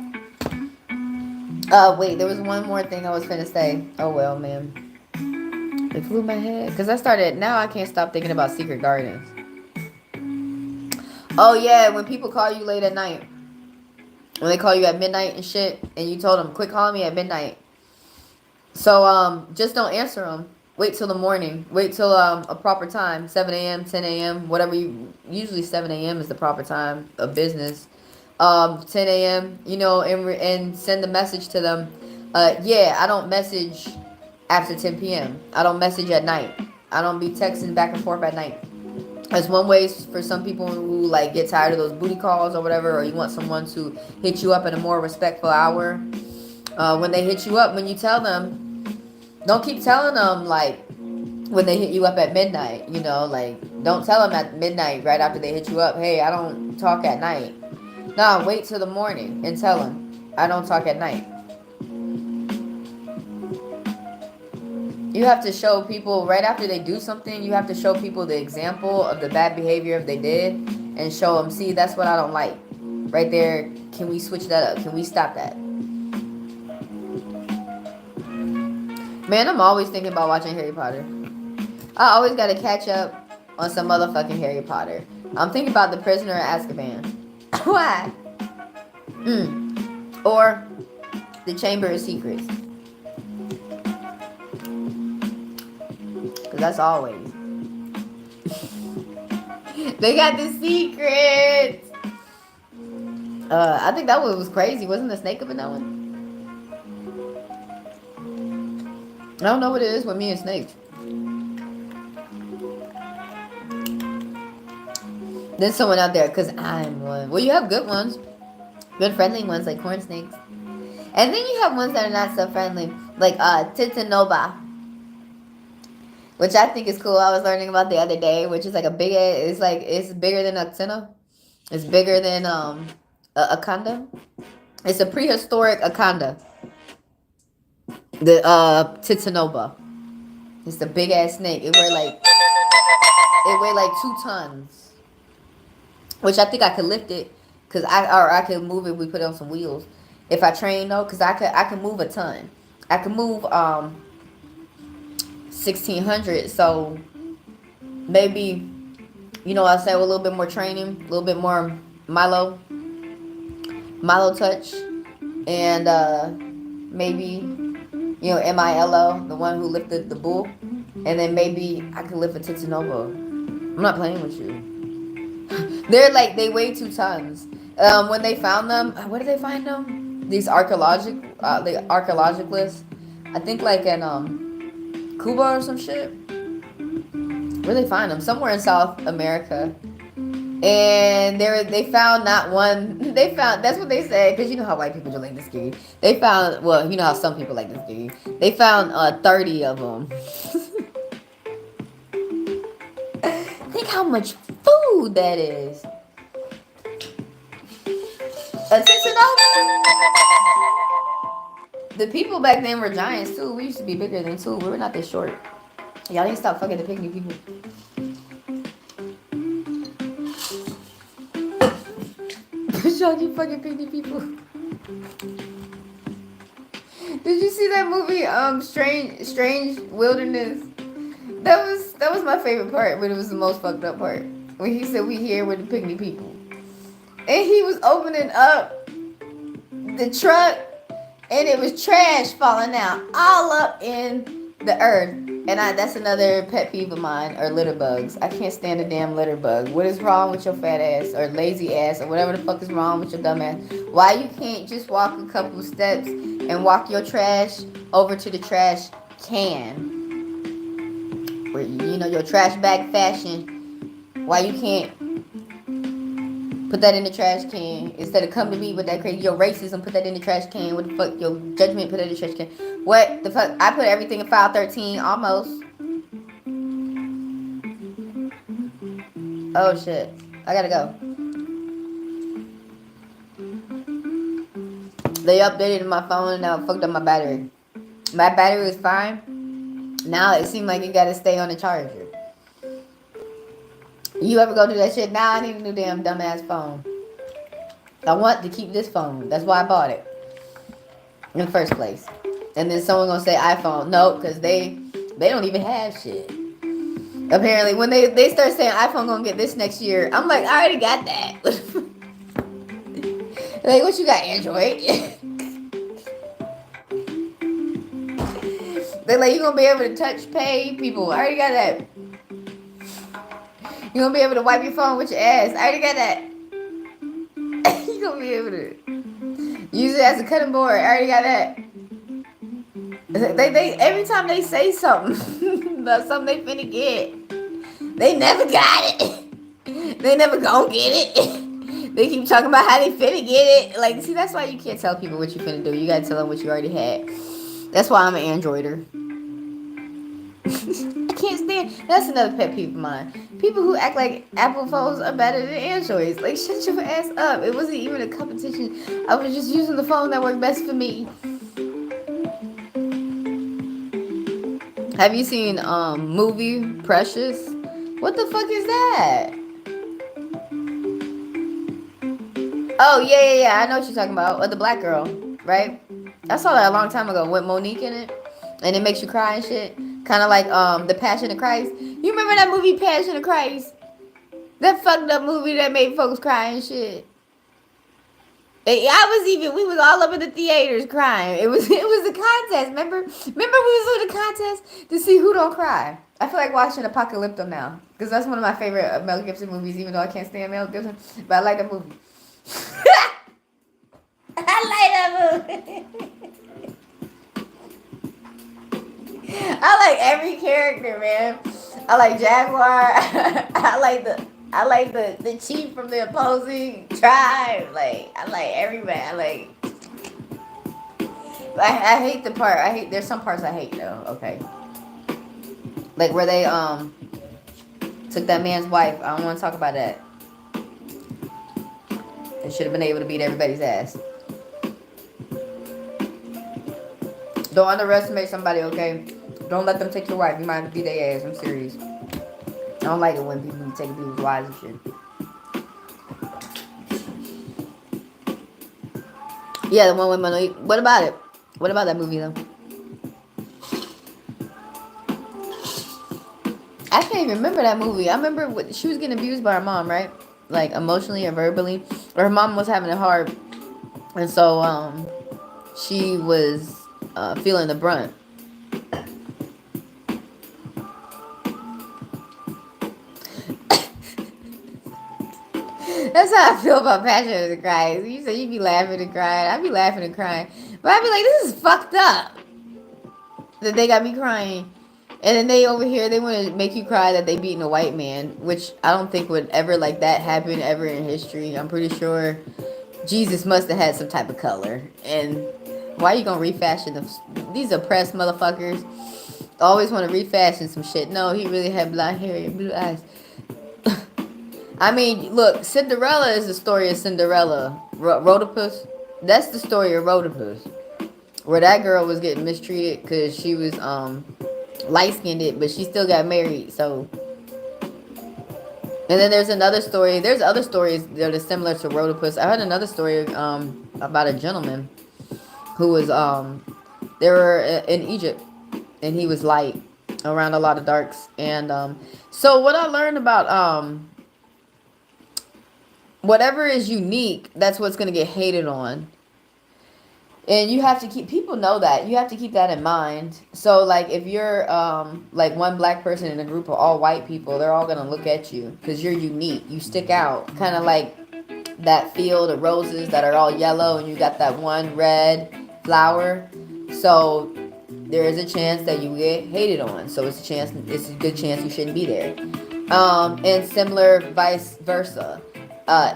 Wait, there was one more thing I was finna say. Oh well, man. It flew my head. Because now I can't stop thinking about secret gardens. Oh yeah, when people call you late at night. When they call you at midnight and shit, and you told them, quit calling me at midnight. So, just don't answer them. Wait till the morning. Wait till a proper time, 7 a.m., 10 a.m., whatever usually 7 a.m. is the proper time of business. 10 a.m., and send the message to them. Yeah, I don't message after 10 p.m. I don't message at night. I don't be texting back and forth at night. That's one way for some people who like get tired of those booty calls or whatever, or you want someone to hit you up in a more respectful hour. When they hit you up, when you tell them, don't keep telling them like when they hit you up at midnight, like don't tell them at midnight right after they hit you up, hey, I don't talk at night. Nah, wait till the morning and tell them, I don't talk at night. You have to show people right after they do something, you have to show people the example of the bad behavior if they did and show them, see, that's what I don't like. Right there, can we switch that up? Can we stop that? Man, I'm always thinking about watching Harry Potter. I always got to catch up on some motherfucking Harry Potter. I'm thinking about The Prisoner of Azkaban. Why? Or The Chamber of Secrets. Because that's always. They got the secrets. I think that one was crazy. Wasn't the snake up in that one? I don't know what it is with me and snakes. There's someone out there, because I'm one. Well, you have good ones. Good friendly ones, like corn snakes. And then you have ones that are not so friendly, like Titanoba. Which I think is cool. I was learning about the other day, which is like a big, it's bigger than a Xena. It's bigger than a Akanda. It's a prehistoric Akanda. The Titanoba. It's the big ass snake. It weighed like 2 tons. Which I think I could lift it, cause I could move it. We put it on some wheels. If I train though, cause I could move a ton. I could move 1,600. So maybe, I say with a little bit more training, a little bit more Milo touch, and maybe Milo, the one who lifted the bull, and then maybe I could lift a Titanoba. I'm not playing with you. They weigh 2 tons. When they found them, where did they find them? These archaeologists, I think like in Cuba or some shit. Where they find them? Somewhere in South America. And they found not one. They found, that's what they said, because you know how white people like this game. They found, well, you know how some people like this game. They found 30 of them. Think how much food that is. The people back then were giants too. We used to be bigger than 2. We were not this short. Y'all need to stop fucking the pygmy people. Y'all keep fucking pygmy people. Did you see that movie, Strange Wilderness? That was my favorite part, but it was the most fucked up part. When he said we here with the pygmy people. And he was opening up the truck, and it was trash falling out all up in the earth. And that's another pet peeve of mine, or litter bugs. I can't stand a damn litter bug. What is wrong with your fat ass, or lazy ass, or whatever the fuck is wrong with your dumb ass? Why you can't just walk a couple steps and walk your trash over to the trash can? Where, your trash bag fashion. Why you can't Put that in the trash can. Instead of come to me with that crazy, your racism, put that in the trash can. What the fuck? Your judgment, put that in the trash can. What the fuck? I put everything in file 13, almost. Oh shit. I gotta go. They updated my phone and now it fucked up my battery. My battery was fine. Now it seemed like it gotta stay on the charger. You ever go do that shit? Now I need a new damn dumbass phone. I want to keep this phone. That's why I bought it in the first place. And then someone gonna say iPhone. No, because they don't even have shit. Apparently, when they start saying iPhone gonna get this next year, I'm like, I already got that. Like, what you got, Android? They're like, you gonna be able to touch pay people. I already got that. You gonna be able to wipe your phone with your ass. I already got that. You gonna be able to use it as a cutting board. I already got that. They every time they say something about something they finna get, they never got it. They never gonna get it. They keep talking about how they finna get it. Like, see, that's why you can't tell people what you finna do. You gotta tell them what you already had. That's why I'm an Androider. I can't stand. That's another pet peeve of mine. People who act like Apple phones are better than Androids. Like, shut your ass up. It wasn't even a competition. I was just using the phone that worked best for me. Have you seen movie Precious? What the fuck is that? Oh yeah. I know what you're talking about. With the black girl, right? I saw that a long time ago with Monique in it, and it makes you cry and shit. Kind of like the Passion of Christ. You remember that movie Passion of Christ? That fucked up movie that made folks cry and shit. We was all up in the theaters crying. It was a contest. Remember we was doing a contest to see who don't cry. I feel like watching Apocalypto now because that's one of my favorite Mel Gibson movies. Even though I can't stand Mel Gibson, but I like that movie. I like that movie. I like every character, man. I like Jaguar. I like the chief from the opposing tribe. Like, I like everybody. I hate the part. There's some parts I hate though. Okay. Like where they took that man's wife. I don't want to talk about that. They should have been able to beat everybody's ass. Don't underestimate somebody, okay? Don't let them take your wife. You might beat their ass. I'm serious. I don't like it when people be taking people's wives and shit. Yeah, the one with Monique. What about it? What about that movie, though? I can't even remember that movie. I remember she was getting abused by her mom, right? Like, emotionally or verbally. Or her mom was having it hard. And so, she was feeling the brunt. That's how I feel about Passion of the Christ. You say you be laughing and crying. I be laughing and crying. But I be like, this is fucked up. That they got me crying. And then they over here, they want to make you cry that they beating a white man. Which I don't think would ever like that happen ever in history. I'm pretty sure Jesus must have had some type of color. And why you gonna refashion them? These oppressed motherfuckers always want to refashion some shit. No, he really had blonde hair and blue eyes. I mean, look, Cinderella is the story of Cinderella. Rhodopus, that's the story of Rhodopus. Where that girl was getting mistreated because she was light-skinned, but she still got married, so. And then there's another story. There's other stories that are similar to Rhodopus. I heard another story about a gentleman who was, they were in Egypt, and he was light, around a lot of darks. And so what I learned about whatever is unique, that's what's going to get hated on. And you have to keep, people know that. You have to keep that in mind. So, like, if you're, like, one black person in a group of all white people, they're all going to look at you because you're unique. You stick out. Kind of like that field of roses that are all yellow and you got that one red flower. So, there is a chance that you get hated on. So, it's a good chance you shouldn't be there. And similar vice versa.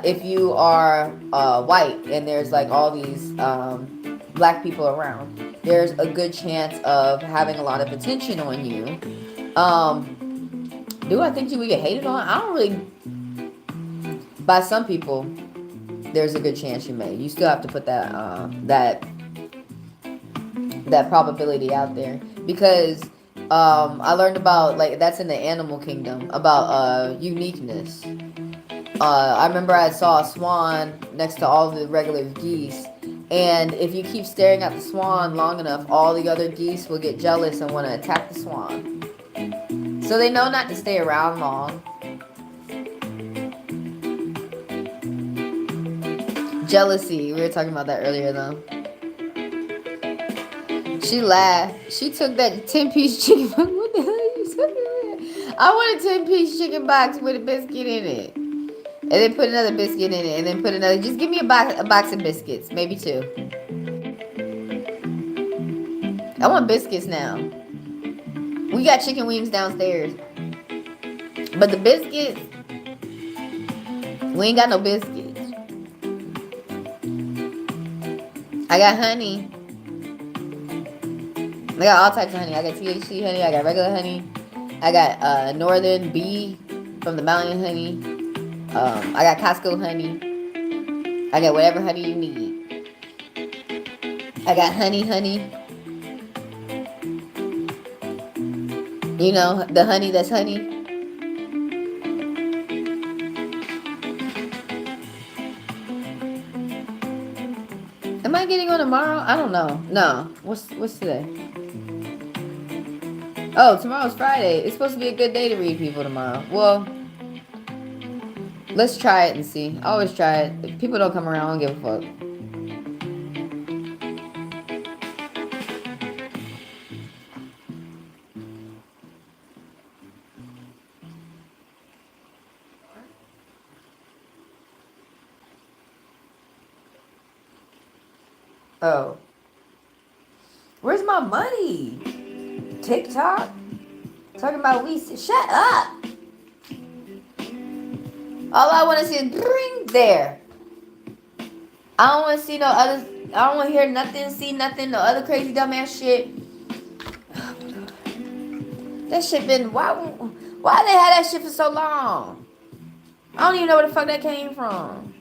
if you are white and there's like all these black people around, there's a good chance of having a lot of attention on you. Do I think you would get hated on? I don't really. By some people, there's a good chance you may. You still have to put that probability out there, because I learned about, like, that's in the animal kingdom, about uniqueness. I remember I saw a swan next to all the regular geese, and if you keep staring at the swan long enough, all the other geese will get jealous and want to attack the swan. So they know not to stay around long. Jealousy. We were talking about that earlier, though. She laughed. She took that 10-piece chicken box. What the hell are you talking about? I want a 10-piece chicken box with a biscuit in it. And then put another biscuit in it. And then put another. Just give me a box of biscuits. Maybe 2. I want biscuits now. We got chicken wings downstairs. But the biscuits, we ain't got no biscuits. I got honey. I got all types of honey. I got THC honey. I got regular honey. I got northern bee from the mountain honey. I got Costco honey. I got whatever honey you need. I got honey. You know, the honey that's honey. Am I getting on tomorrow? I don't know. No. What's today? Oh, tomorrow's Friday. It's supposed to be a good day to read people tomorrow. Well, let's try it and see. I always try it. If people don't come around, I don't give a fuck. Oh. Where's my money? TikTok? Talking about we. Shut up! All I want to see is bring there. I don't want to see no other. I don't want to hear nothing, see nothing, no other crazy dumbass shit. That shit been. Why they had that shit for so long? I don't even know where the fuck that came from.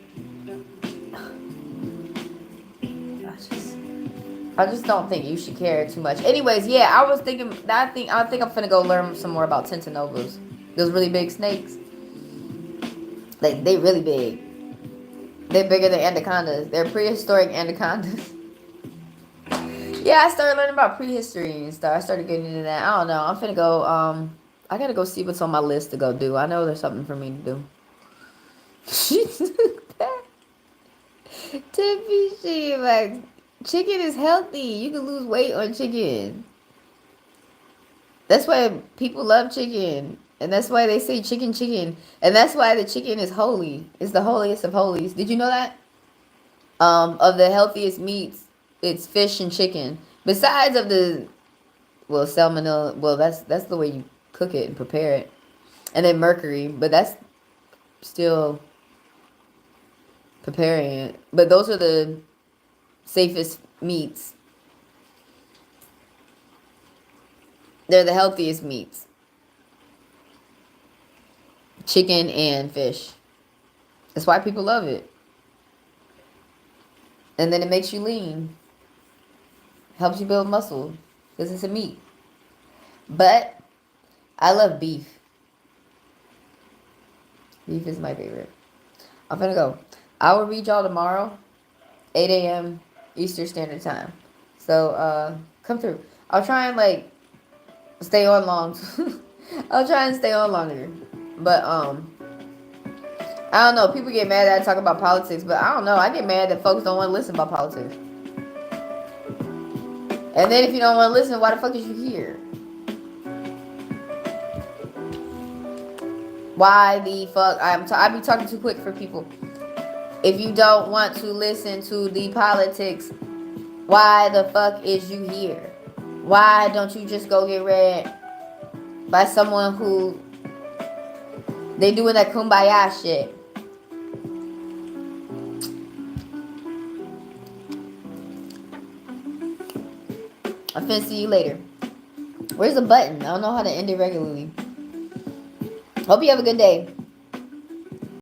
I just don't think you should care too much. Anyways, yeah, I was thinking. I think I'm finna go learn some more about Tentanovas. Those really big snakes. Like, they really big. They're bigger than anacondas. They're prehistoric anacondas. Yeah, I started learning about prehistory and stuff. I started getting into that. I don't know. I'm finna go. I gotta go see what's on my list to go do. I know there's something for me to do. She took that. Tippy, she like. Chicken is healthy. You can lose weight on chicken. That's why people love chicken. And that's why they say chicken. And that's why the chicken is holy. It's the holiest of holies. Did you know that? Of the healthiest meats, it's fish and chicken. Besides of the, well, salmonella. Well, that's the way you cook it and prepare it. And then mercury. But that's still preparing it. But those are the safest meats. They're the healthiest meats. Chicken and fish. That's why people love it. And then it makes you lean. Helps you build muscle. Because it's a meat. But I love beef. Beef is my favorite. I'm gonna go. I will read y'all tomorrow. 8 a.m. Eastern Standard Time. So, come through. I'll try and, like, stay on long. I'll try and stay on longer. But, I don't know. People get mad that I talk about politics. But I don't know. I get mad that folks don't want to listen about politics. And then if you don't want to listen, why the fuck is you here? Why the fuck? I be talking too quick for people. If you don't want to listen to the politics, why the fuck is you here? Why don't you just go get read by someone who they doing that kumbaya shit? I'm finna see you later. Where's the button? I don't know how to end it regularly. Hope you have a good day.